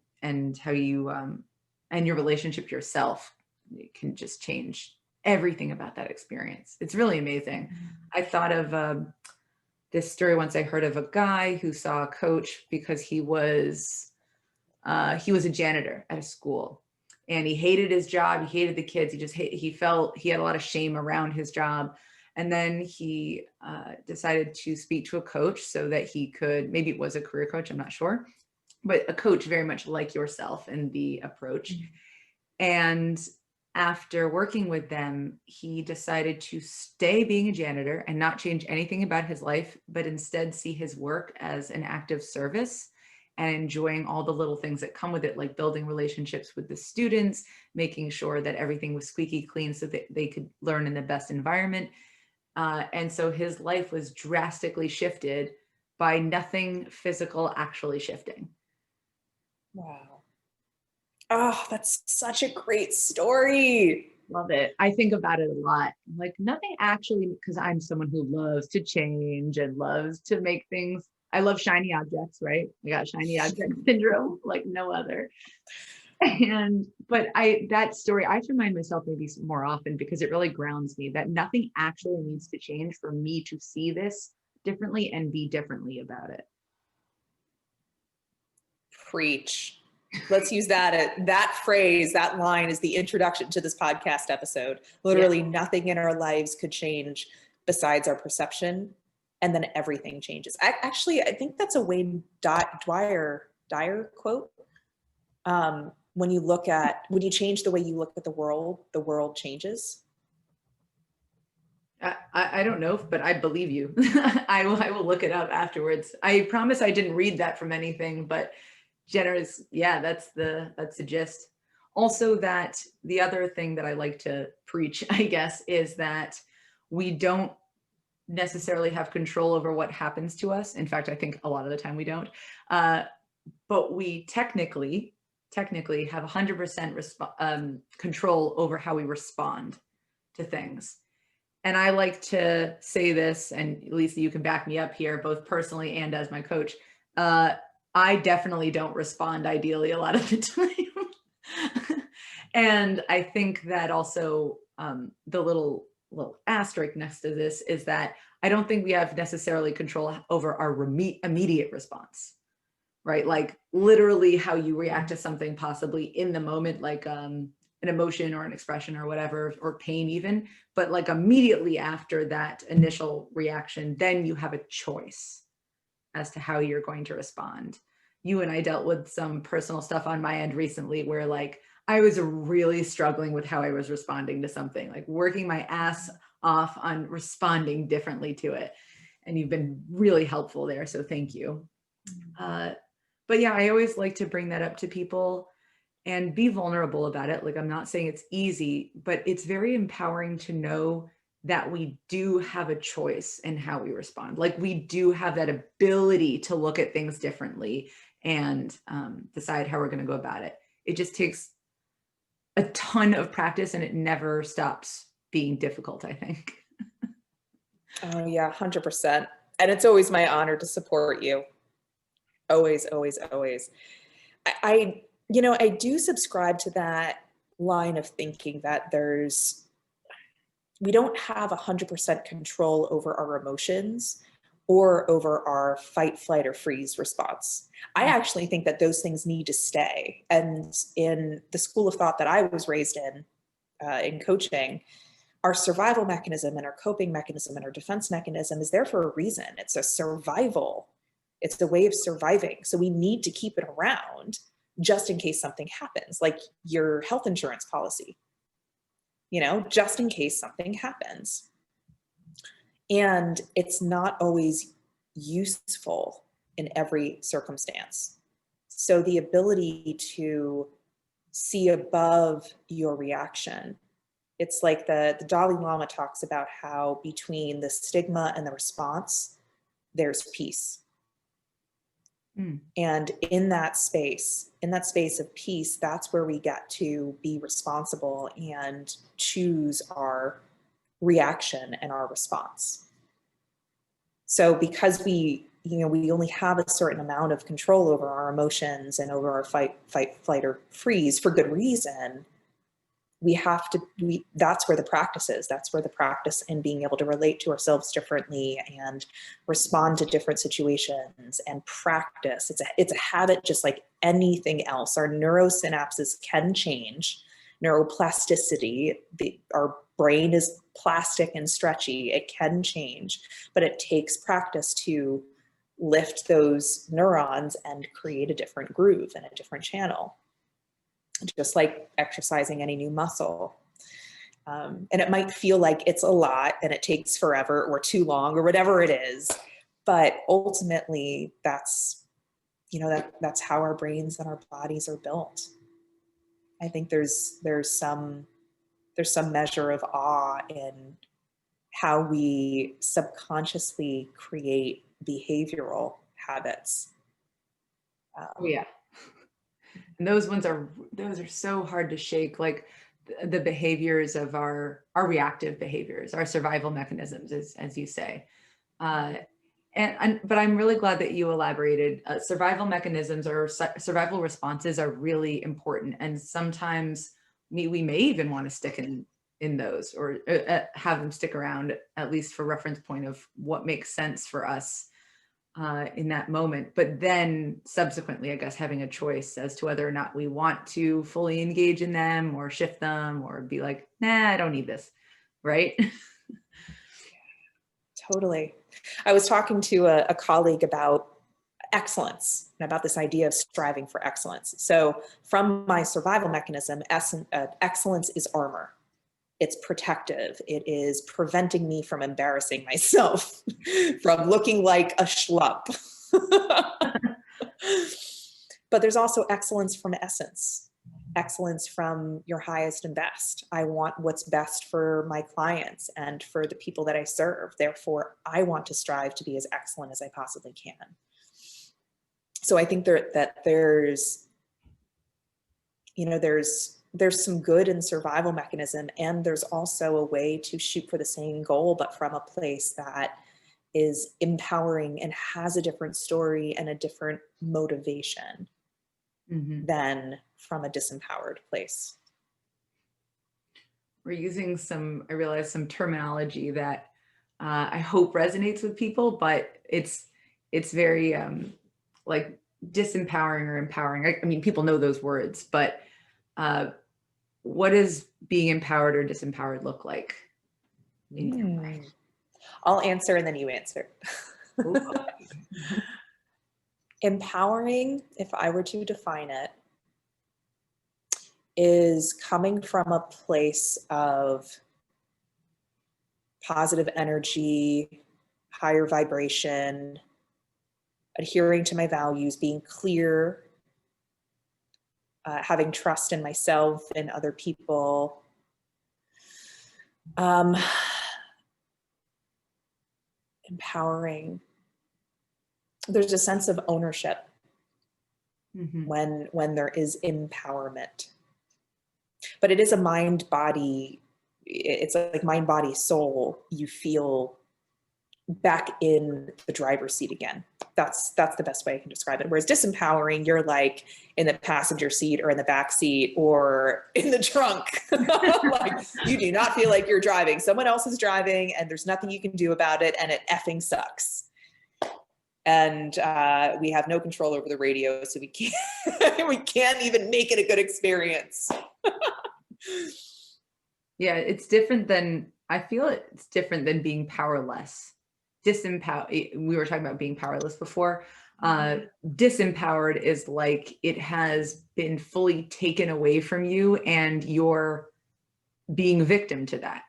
how you and your relationship to yourself, it can just change everything about that experience. It's really amazing. I thought of this story once. I heard of a guy who saw a coach because he was a janitor at a school, and he hated his job. He hated the kids. He felt he had a lot of shame around his job. And then he decided to speak to a coach so that he could, maybe it was a career coach, I'm not sure, but a coach very much like yourself in the approach. Mm-hmm. And after working with them, he decided to stay being a janitor and not change anything about his life, but instead see his work as an act of service and enjoying all the little things that come with it, like building relationships with the students, making sure that everything was squeaky clean so that they could learn in the best environment. And so his life was drastically shifted by nothing physical actually shifting. Wow. Oh, that's such a great story. Love it. I think about it a lot. Like, nothing actually, because I'm someone who loves to change and loves to make things. I love shiny objects, right? I got shiny object syndrome like no other. But that story, I have to remind myself maybe more often because it really grounds me that nothing actually needs to change for me to see this differently and be differently about it. Preach. Let's use that phrase, that line is the introduction to this podcast episode. Literally nothing in our lives could change besides our perception, and then everything changes. I think that's a Wayne Dyer quote. When you change the way you look at the world changes. I don't know, but I believe you. I will look it up afterwards. I promise I didn't read that from anything, but generous. Yeah, that's the gist. Also, that the other thing that I like to preach, I guess, is that we don't necessarily have control over what happens to us. In fact, I think a lot of the time we don't. But we technically have 100% control over how we respond to things. And I like to say this, and Lisa, you can back me up here, both personally and as my coach. I definitely don't respond ideally a lot of the time. And I think that also the little little asterisk next to this is that I don't think we have necessarily control over our immediate response, right? Like literally how you react to something possibly in the moment, like an emotion or an expression or whatever, or pain even, but like immediately after that initial reaction, then you have a choice as to how you're going to respond. You and I dealt with some personal stuff on my end recently where like I was really struggling with how I was responding to something, like working my ass off on responding differently to it. And you've been really helpful there. So thank you. But yeah, I always like to bring that up to people and be vulnerable about it. Like, I'm not saying it's easy, but it's very empowering to know that we do have a choice in how we respond. Like, we do have that ability to look at things differently and decide how we're going to go about it. It just takes a ton of practice and it never stops being difficult, I think. Oh yeah, 100%. And it's always my honor to support you. Always, always, always. I do subscribe to that line of thinking that we don't have 100% control over our emotions or over our fight, flight, or freeze response. I actually think that those things need to stay. And in the school of thought that I was raised in coaching, our survival mechanism and our coping mechanism and our defense mechanism is there for a reason. It's a survival. It's the way of surviving. So we need to keep it around just in case something happens, like your health insurance policy, just in case something happens. And it's not always useful in every circumstance. So the ability to see above your reaction, it's like the Dalai Lama talks about how between the stigma and the response, there's peace. And in that space of peace, that's where we get to be responsible and choose our reaction and our response. So because we only have a certain amount of control over our emotions and over our fight, flight, or freeze for good reason, that's where the practice is. That's where the practice in being able to relate to ourselves differently and respond to different situations and practice. It's a habit just like anything else. Our neurosynapses can change. Neuroplasticity, our brain is plastic and stretchy. It can change, but it takes practice to lift those neurons and create a different groove and a different channel. Just like exercising any new muscle. And it might feel like it's a lot and it takes forever or too long or whatever it is, but ultimately that's how our brains and our bodies are built. I think there's some measure of awe in how we subconsciously create behavioral habits. Oh yeah. And those are so hard to shake, like the behaviors of our reactive behaviors, our survival mechanisms, as you say. But I'm really glad that you elaborated. Survival mechanisms or survival responses are really important. And sometimes we may even want to stick in those or have them stick around, at least for reference point of what makes sense for us in that moment, but then subsequently, I guess, having a choice as to whether or not we want to fully engage in them or shift them or be like, nah, I don't need this, right? Totally. I was talking to a colleague about excellence and about this idea of striving for excellence. So from my survival mechanism, excellence is armor. It's protective. It is preventing me from embarrassing myself, from looking like a schlub. But there's also excellence from essence, excellence from your highest and best. I want what's best for my clients and for the people that I serve. Therefore, I want to strive to be as excellent as I possibly can. So I think that there's some good in survival mechanism, and there's also a way to shoot for the same goal, but from a place that is empowering and has a different story and a different motivation than from a disempowered place. we're using I realize some terminology that I hope resonates with people, but it's very like disempowering or empowering. I mean, people know those words, but what does being empowered or disempowered look like in your way? I'll answer and then you answer. Empowering, if I were to define it, is coming from a place of positive energy, higher vibration, adhering to my values, being clear, having trust in myself and other people. Empowering. There's a sense of ownership when there is empowerment. But it is a mind body, it's like mind body soul. You feel back in the driver's seat again. That's the best way I can describe it. Whereas disempowering, you're like in the passenger seat or in the back seat or in the trunk. Like you do not feel like you're driving. Someone else is driving and there's nothing you can do about it, and it effing sucks. And we have no control over the radio, so we can't even make it a good experience. Yeah, it's different than, I feel it's different than being powerless. We were talking about being powerless before. Disempowered is like it has been fully taken away from you and you're being victim to that.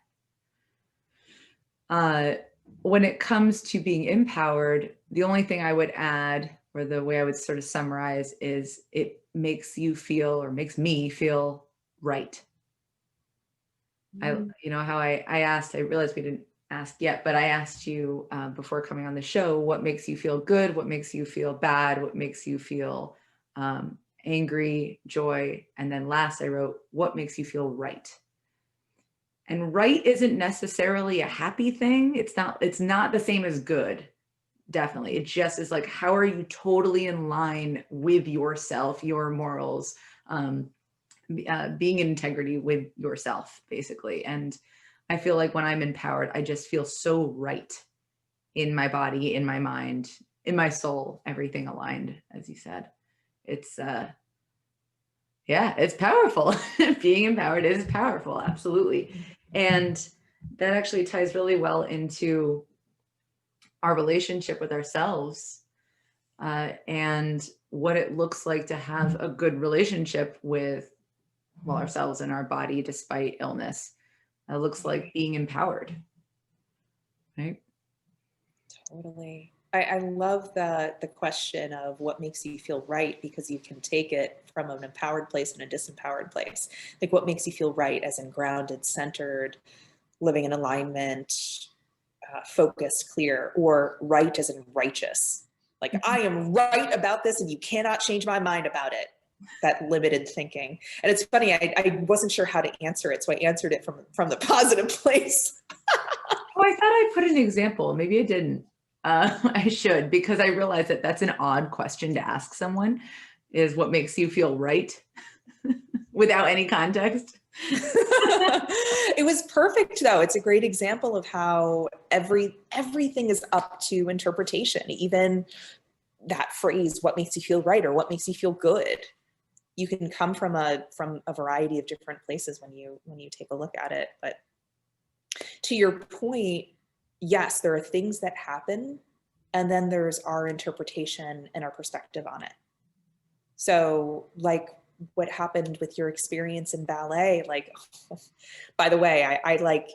When it comes to being empowered, the only thing I would add, or the way I would sort of summarize, is it makes you feel, or makes me feel right. You know how I asked, I realized we didn't ask yet, but I asked you before coming on the show, what makes you feel good? What makes you feel bad? What makes you feel angry, joy? And then last I wrote, what makes you feel right? And right isn't necessarily a happy thing. It's not the same as good. Definitely. It just is like, how are you totally in line with yourself, your morals, being in integrity with yourself, basically. And I feel like when I'm empowered, I just feel so right in my body, in my mind, in my soul, everything aligned, as you said. It's it's powerful. Being empowered is powerful, absolutely. And that actually ties really well into our relationship with ourselves, and what it looks like to have a good relationship with ourselves and our body despite illness. It looks like being empowered, right? Totally. I love the question of what makes you feel right, because you can take it from an empowered place and a disempowered place. Like what makes you feel right, as in grounded, centered, living in alignment, focused, clear, or right as in righteous. Like I am right about this and you cannot change my mind about it. That limited thinking. And it's funny, I wasn't sure how to answer it, so I answered it from the positive place. Oh, I thought I put an example. Maybe I didn't. I should, because I realized that that's an odd question to ask someone, is what makes you feel right without any context. It was perfect though. It's a great example of how everything is up to interpretation. Even that phrase, what makes you feel right, or what makes you feel good. You can come from a variety of different places when you take a look at it. But to your point, yes, there are things that happen, and then there's our interpretation and our perspective on it. So like what happened with your experience in ballet, like, by the way, I like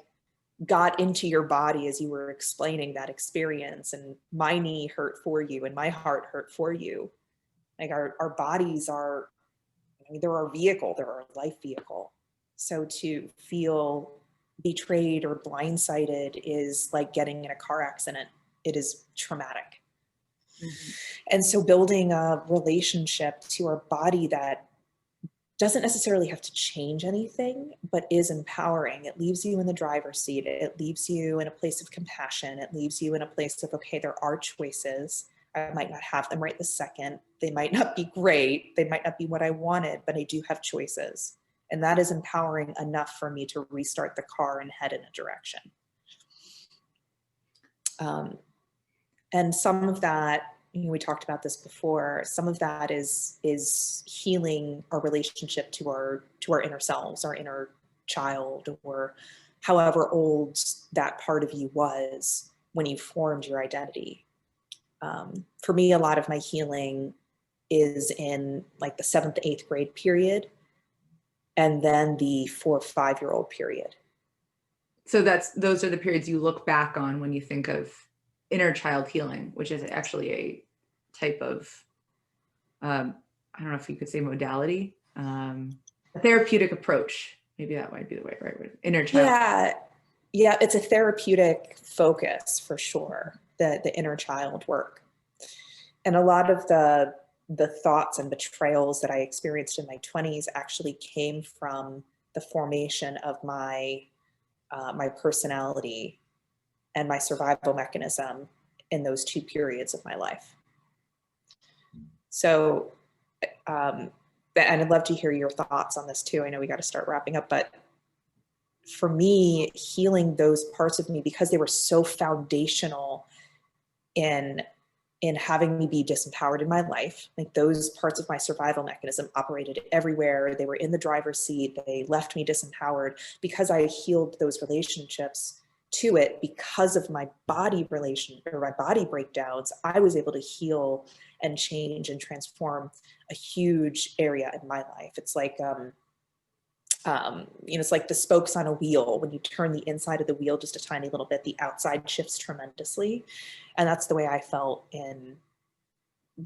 got into your body as you were explaining that experience, and my knee hurt for you and my heart hurt for you. Like our bodies are, I mean, they're our vehicle, they're our life vehicle. So to feel betrayed or blindsided is like getting in a car accident. It is traumatic. Mm-hmm. And so building a relationship to our body that doesn't necessarily have to change anything, but is empowering. It leaves you in the driver's seat. It leaves you in a place of compassion. It leaves you in a place of, okay, there are choices. I might not have them right this second. They might not be great. They might not be what I wanted, but I do have choices. And that is empowering enough for me to restart the car and head in a direction. And some of that, we talked about this before, some of that is healing our relationship to our inner selves, our inner child, or however old that part of you was when you formed your identity. For me, a lot of my healing is in like the 7th to 8th grade period, and then the 4 or 5-year-old period. So those are the periods you look back on when you think of inner child healing, which is actually a type of, I don't know if you could say modality, a therapeutic approach. Maybe that might be the right word. Inner child. Yeah, it's a therapeutic focus for sure, the inner child work. And a lot of the thoughts and betrayals that I experienced in my 20s actually came from the formation of my personality and my survival mechanism in those 2 periods of my life. So, and I'd love to hear your thoughts on this too. I know we got to start wrapping up, but for me, healing those parts of me, because they were so foundational in having me be disempowered in my life, like those parts of my survival mechanism operated everywhere. They were in the driver's seat. They left me disempowered. Because I healed those relationships to it, because of my body breakdowns, I was able to heal and change and transform a huge area in my life. It's like, it's like the spokes on a wheel. When you turn the inside of the wheel just a tiny little bit, the outside shifts tremendously. And that's the way I felt in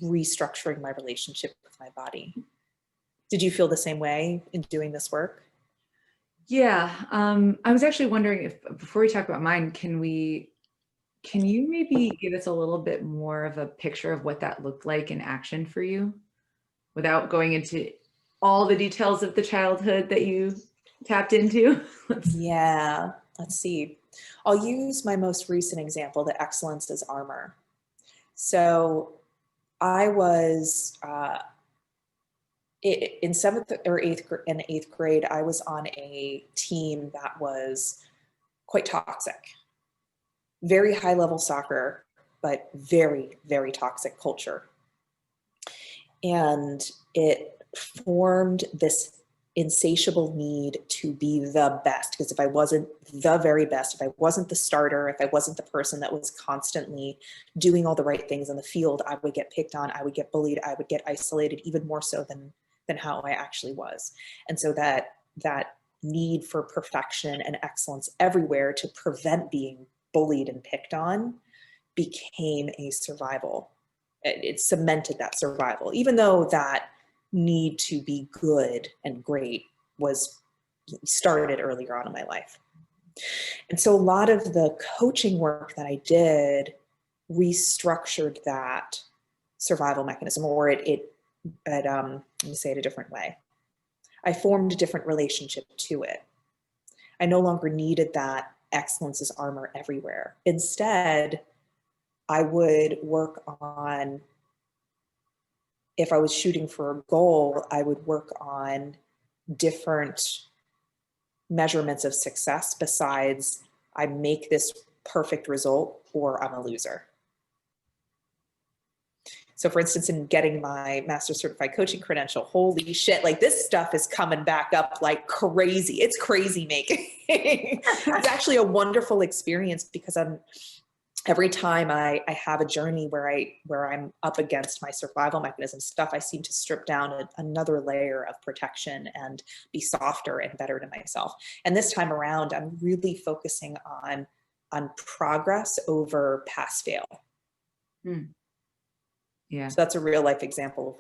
restructuring my relationship with my body. Did you feel the same way in doing this work? Yeah. I was actually wondering if, before we talk about mine, can you maybe give us a little bit more of a picture of what that looked like in action for you, without going into all the details of the childhood that you tapped into? Yeah, let's see. I'll use my most recent example, the excellence is armor. So I was in 7th or 8th grade, I was on a team that was quite toxic. Very high level soccer, but very, very toxic culture. And it formed this insatiable need to be the best, because if I wasn't the very best, if I wasn't the starter, if I wasn't the person that was constantly doing all the right things on the field, I would get picked on, I would get bullied, I would get isolated, even more so than how I actually was. And so that need for perfection and excellence everywhere to prevent being bullied and picked on became a survival. It cemented that survival, even though that need to be good and great was started earlier on in my life. And so a lot of the coaching work that I did restructured that survival mechanism, or let me say it a different way. I formed a different relationship to it. I no longer needed that excellence is armor everywhere. Instead, I would work on, if I was shooting for a goal, I would work on different measurements of success besides I make this perfect result or I'm a loser. So for instance, in getting my Master Certified Coaching credential, holy shit, like this stuff is coming back up like crazy. It's crazy making. It's actually a wonderful experience, because every time I have a journey where I'm up against my survival mechanism stuff, I seem to strip down another layer of protection and be softer and better to myself. And this time around, I'm really focusing on progress over pass fail. Yeah. So that's a real life example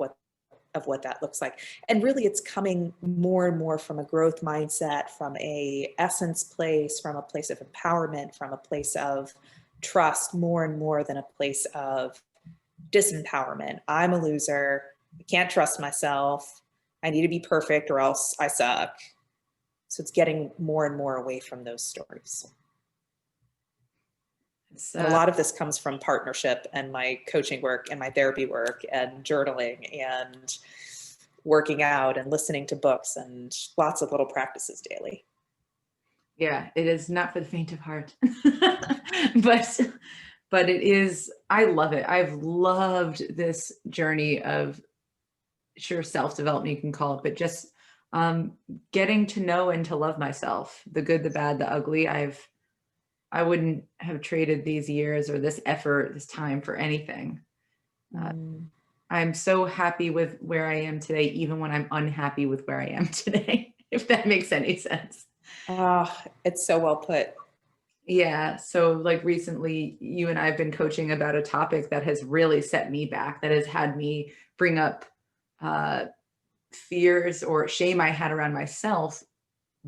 of what that looks like. And really it's coming more and more from a growth mindset, from a essence place, from a place of empowerment, from a place of trust, more and more than a place of disempowerment. I'm a loser. I can't trust myself. I need to be perfect or else I suck. So it's getting more and more away from those stories. And a lot of this comes from partnership and my coaching work and my therapy work and journaling and working out and listening to books and lots of little practices daily. Yeah, it is not for the faint of heart, but it is, I love it. I've loved this journey of, sure, self-development, you can call it, but just getting to know and to love myself, the good, the bad, the ugly. I wouldn't have traded these years or this effort, this time for anything. I'm so happy with where I am today, even when I'm unhappy with where I am today, if that makes any sense. Oh, it's so well put. Yeah. So like recently, you and I have been coaching about a topic that has really set me back, that has had me bring up fears or shame I had around myself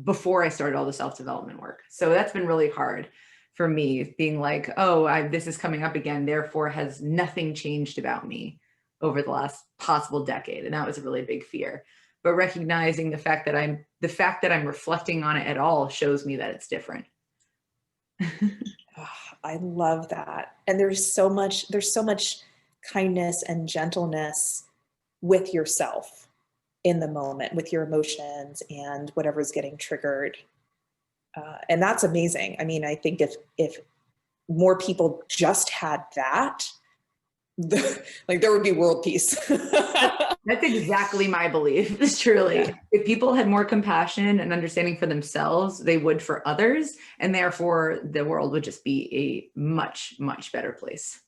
before I started all the self-development work. So that's been really hard for me, being like, oh, this is coming up again, therefore has nothing changed about me over the last possible decade. And that was a really big fear. But recognizing the fact that I'm reflecting on it at all shows me that it's different. Oh, I love that. And there's so much kindness and gentleness with yourself in the moment, with your emotions and whatever's getting triggered. And that's amazing. I mean, I think if more people just had that, like there would be world peace. That's exactly my belief. It's truly, yeah. If people had more compassion and understanding for themselves, they would for others, and therefore the world would just be a much, much better place.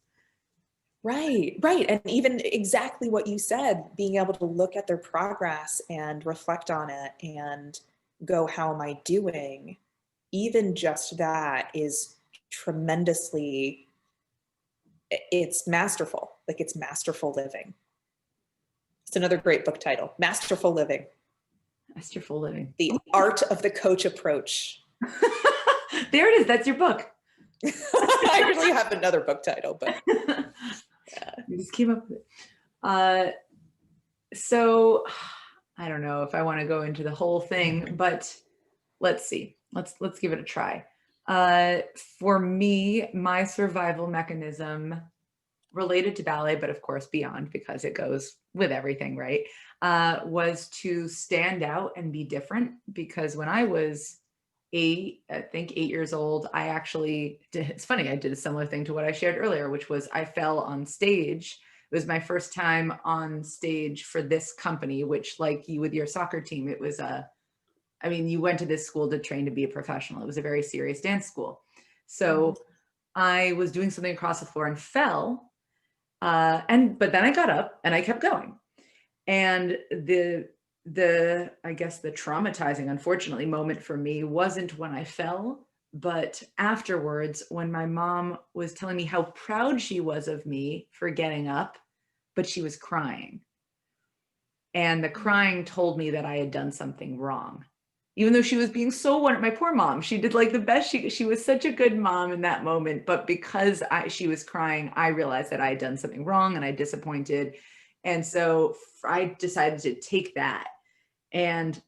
Right. And even exactly what you said, being able to look at their progress and reflect on it and go, how am I doing? Even just that is tremendously, it's masterful. Like it's masterful living. It's another great book title, Masterful Living. Masterful Living. The Art of the Coach Approach. There it is. That's your book. I really have another book title, but yeah. You just came up with it. So I don't know if I want to go into the whole thing, but let's see. Let's give it a try. For me, my survival mechanism related to ballet, but of course beyond, because it goes with everything, right? Was to stand out and be different. Because when I was 8 years old, I actually did, it's funny, I did a similar thing to what I shared earlier, which was I fell on stage. It was my first time on stage for this company, which, like you with your soccer team, it was you went to this school to train to be a professional. It was a very serious dance school. So I was doing something across the floor and fell. But then I got up and I kept going. And I guess the traumatizing, unfortunately, moment for me wasn't when I fell, but afterwards, when my mom was telling me how proud she was of me for getting up, but she was crying. And the crying told me that I had done something wrong. Even though she was being so wonderful, my poor mom, she did like the best. She was such a good mom in that moment, but because she was crying, I realized that I had done something wrong and I disappointed. And so I decided to take that and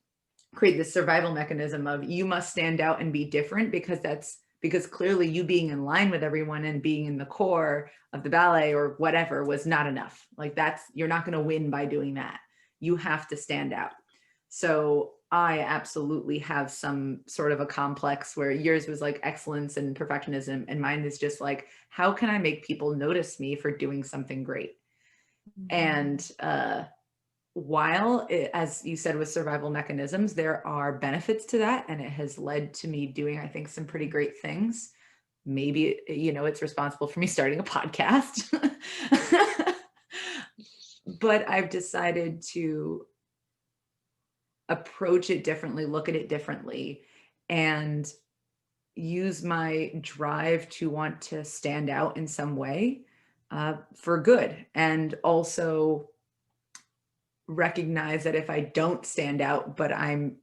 create this survival mechanism of, you must stand out and be different, because clearly you being in line with everyone and being in the core of the ballet or whatever was not enough. Like you're not going to win by doing that. You have to stand out. So I absolutely have some sort of a complex where yours was like excellence and perfectionism, and mine is just like, how can I make people notice me for doing something great? And while as you said, with survival mechanisms, there are benefits to that, and it has led to me doing, I think, some pretty great things. Maybe, it's responsible for me starting a podcast. But I've decided to approach it differently, look at it differently, and use my drive to want to stand out in some way for good. And also recognize that if I don't stand out, but I'm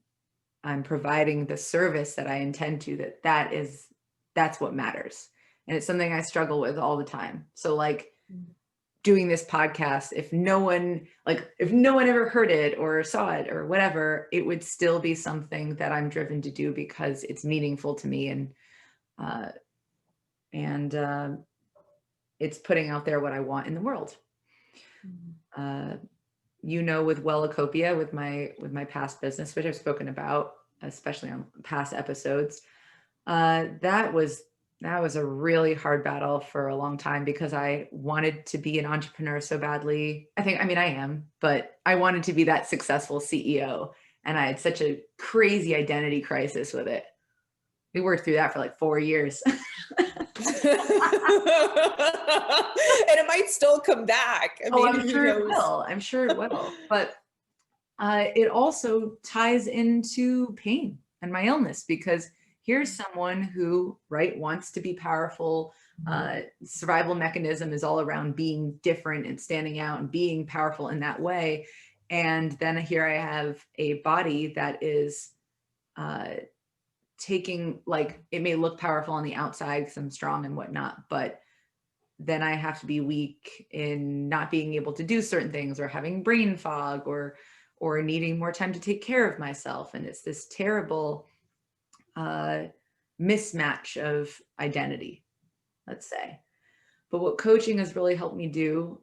providing the service that I intend to, that's what matters. And it's something I struggle with all the time. So like doing this podcast, if no one ever heard it or saw it or whatever, it would still be something that I'm driven to do because it's meaningful to me, and it's putting out there what I want in the world. with Wellacopia, with my past business, which I've spoken about, especially on past episodes, that was a really hard battle for a long time because I wanted to be an entrepreneur so badly. I mean, I am, but I wanted to be that successful CEO. And I had such a crazy identity crisis with it. We worked through that for like 4 years. And it might still come back. I mean, I'm sure it will. I'm sure it will. But it also ties into pain and my illness, because here's someone who, right, wants to be powerful. Survival mechanism is all around being different and standing out and being powerful in that way. And then here I have a body that is taking, like, it may look powerful on the outside because I'm strong and whatnot, but then I have to be weak in not being able to do certain things, or having brain fog, or needing more time to take care of myself. And it's this terrible mismatch of identity, let's say. But what coaching has really helped me do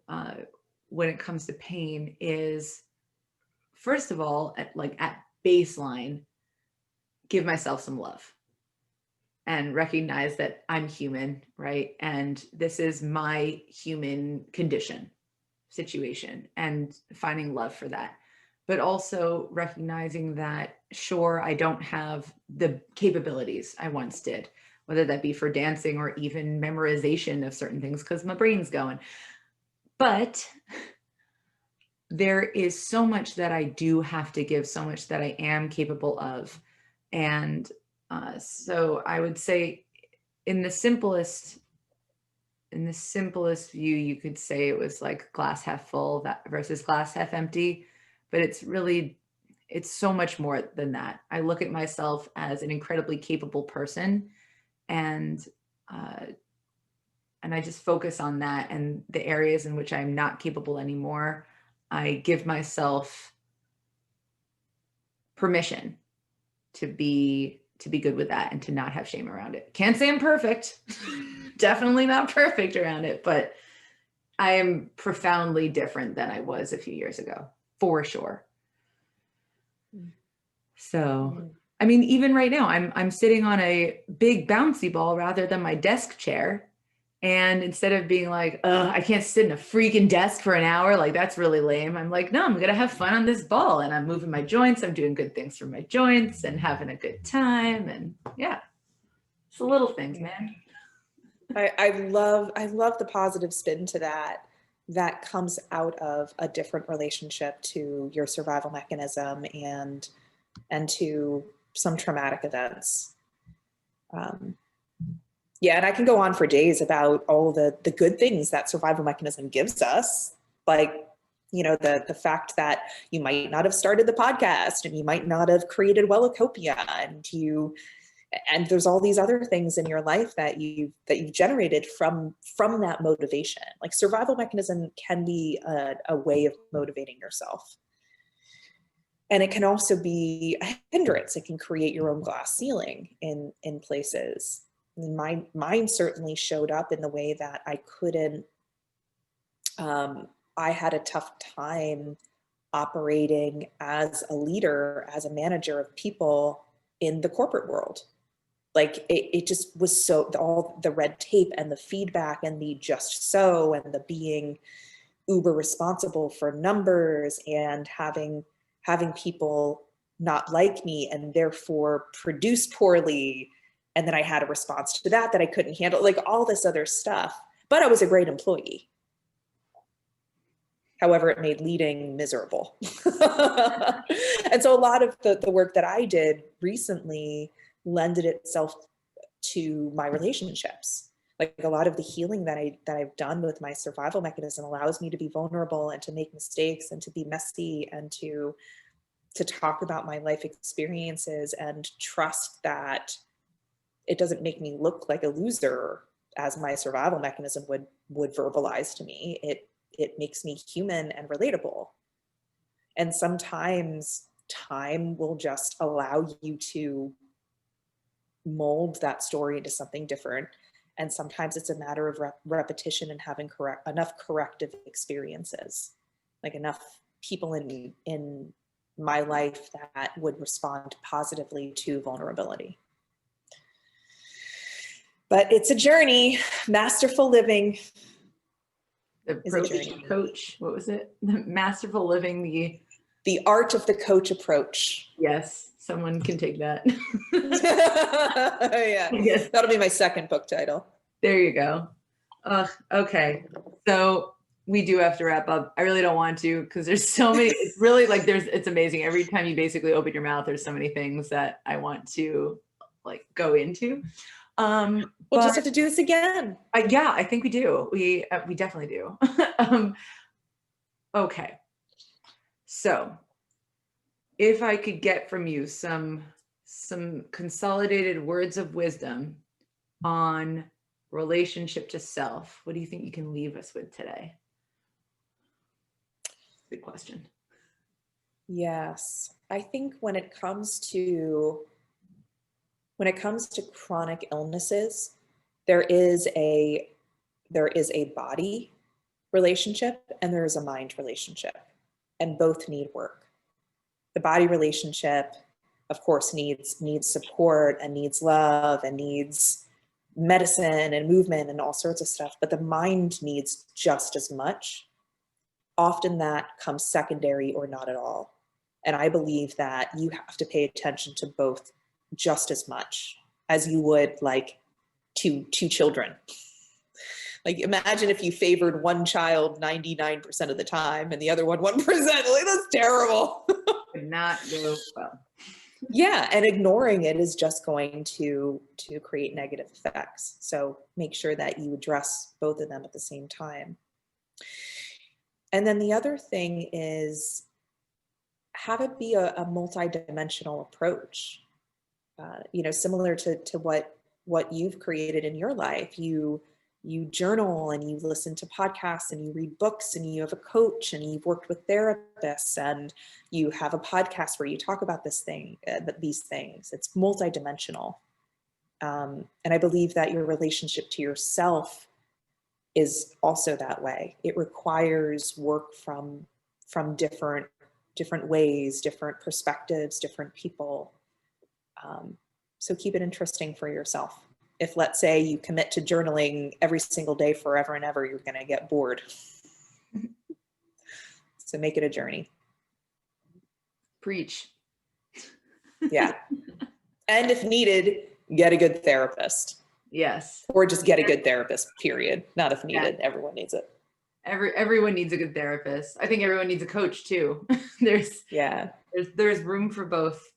when it comes to pain is, first of all, at baseline, give myself some love and recognize that I'm human, right? And this is my human condition, situation, and finding love for that. But also recognizing that, sure, I don't have the capabilities I once did, whether that be for dancing or even memorization of certain things, because my brain's going. But there is so much that I do have to give, so much that I am capable of. And so I would say in the simplest view, you could say it was like glass half full versus glass half empty, but it's so much more than that. I look at myself as an incredibly capable person, and I just focus on that, and the areas in which I'm not capable anymore, I give myself permission to be good with that and to not have shame around it. Can't say I'm perfect. Definitely not perfect around it, but I am profoundly different than I was a few years ago, for sure. So, I mean, even right now, I'm sitting on a big bouncy ball rather than my desk chair. And instead of being like, I can't sit in a freaking desk for an hour, like that's really lame, I'm like, no, I'm gonna have fun on this ball, and I'm moving my joints, I'm doing good things for my joints and having a good time. And yeah, it's the little things, man. I love the positive spin to that comes out of a different relationship to your survival mechanism and to some traumatic events. Yeah, and I can go on for days about all the good things that survival mechanism gives us, like, you know, the fact that you might not have started the podcast, and you might not have created Wellacopia, and there's all these other things in your life that you've generated from that motivation. Like, survival mechanism can be a way of motivating yourself. And it can also be a hindrance. It can create your own glass ceiling in places. Mine certainly showed up in the way that I couldn't, I had a tough time operating as a leader, as a manager of people in the corporate world. Like, it just was so, all the red tape and the feedback and the just so, and the being uber responsible for numbers, and having people not like me and therefore produce poorly. And then I had a response to that I couldn't handle, like all this other stuff. But I was a great employee. However, it made leading miserable. And so a lot of the work that I did recently lended itself to my relationships. Like, a lot of the healing that I've done with my survival mechanism allows me to be vulnerable and to make mistakes and to be messy and to talk about my life experiences, and trust that it doesn't make me look like a loser, as my survival mechanism would verbalize to me. It makes me human and relatable. And sometimes time will just allow you to mold that story into something different. And sometimes it's a matter of repetition and having enough corrective experiences, like enough people in my life that would respond positively to vulnerability. But it's a journey. Masterful living The is a approach journey. coach, what was it? The masterful living, The art of the coach approach. yes, someone can take that. Yeah, Yes. that'll be my second book title. There you go. Okay. So we do have to wrap up. I really don't want to, because there's so many, it's really like it's amazing. Every time you basically open your mouth, there's so many things that I want to like go into. We'll just have to do this again. Yeah, I think we do. We definitely do. Okay. So if I could get from you some consolidated words of wisdom on relationship to self, what do you think you can leave us with today? Good question. Yes, I think when it comes to chronic illnesses, there is a body relationship and there is a mind relationship, and both need work. The body relationship, of course, needs support and needs love and needs medicine and movement and all sorts of stuff, but the mind needs just as much. Often that comes secondary or not at all. And I believe that you have to pay attention to both just as much as you would like two children. Like imagine if you favored one child 99% of the time and the other one 1%. Like that's terrible. Could not go well. Yeah, and ignoring it is just going to create negative effects. So make sure that you address both of them at the same time. And then the other thing is have it be a multidimensional approach. Similar to what you've created in your life. You journal and you listen to podcasts and you read books and you have a coach and you've worked with therapists and you have a podcast where you talk about these things. It's multidimensional. And I believe that your relationship to yourself is also that way. It requires work from different ways, different perspectives, different people. So keep it interesting for yourself. If let's say you commit to journaling every single day forever and ever, you're going to get bored. So make it a journey. Preach. Yeah. And if needed, get a good therapist. Yes. Or just get a good therapist, period. Not if needed. Yeah. Everyone needs it. Everyone needs a good therapist. I think everyone needs a coach too. There's room for both.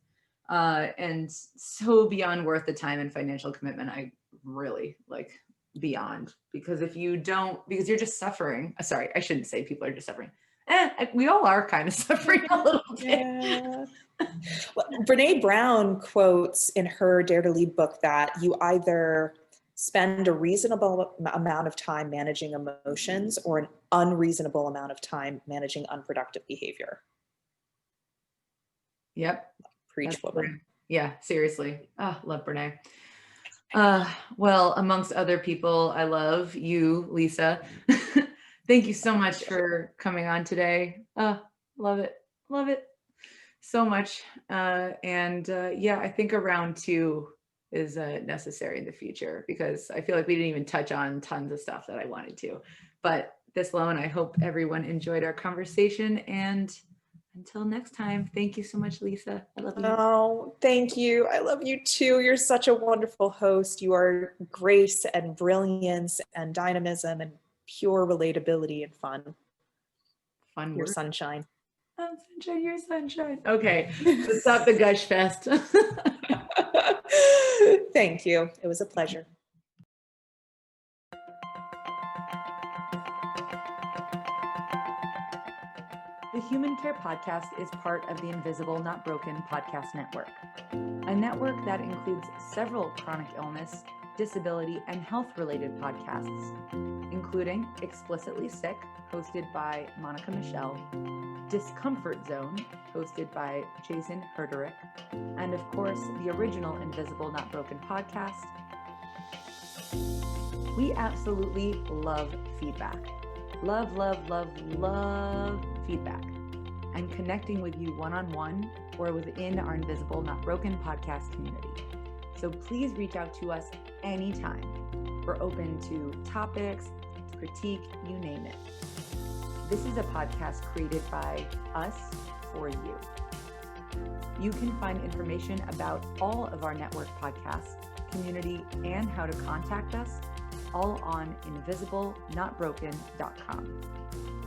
And so beyond worth the time and financial commitment. I really like beyond, because if you don't, because you're just suffering. Sorry, I shouldn't say people are just suffering. We all are kind of suffering a little bit. Yeah. Well, Brene Brown quotes in her Dare to Lead book that you either spend a reasonable amount of time managing emotions or an unreasonable amount of time managing unproductive behavior. Yep. Preach, woman. Yeah, seriously. Love Brene. Well, amongst other people, I love you, Lisa. Thank you so much for coming on today. Love it. Love it so much. I think a round 2 is necessary in the future, because I feel like we didn't even touch on tons of stuff that I wanted to. But this alone, I hope everyone enjoyed our conversation, and until next time, thank you so much, Lisa. I love you. Oh, thank you. I love you too. You're such a wonderful host. You are grace and brilliance and dynamism and pure relatability and fun. Fun. Your sunshine. I'm sunshine, you're sunshine. Okay, let's stop the gush fest. Thank you. It was a pleasure. The Human Care Podcast is part of the Invisible Not Broken podcast network, a network that includes several chronic illness, disability, and health-related podcasts, including Explicitly Sick, hosted by Monica Michelle, Discomfort Zone, hosted by Jason Herderick, and of course, the original Invisible Not Broken podcast. We absolutely love feedback. Love feedback. and connecting with you one-on-one or within our Invisible Not Broken podcast community. So please reach out to us anytime. We're open to topics, critique, you name it. This is a podcast created by us for you. You can find information about all of our network podcasts, community, and how to contact us all on invisiblenotbroken.com.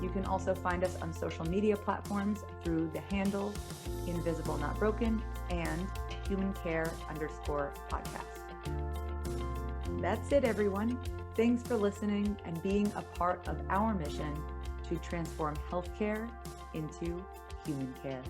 You can also find us on social media platforms through the handle Invisible Not Broken and humancare_podcast. That's it, everyone. Thanks for listening and being a part of our mission to transform healthcare into human care.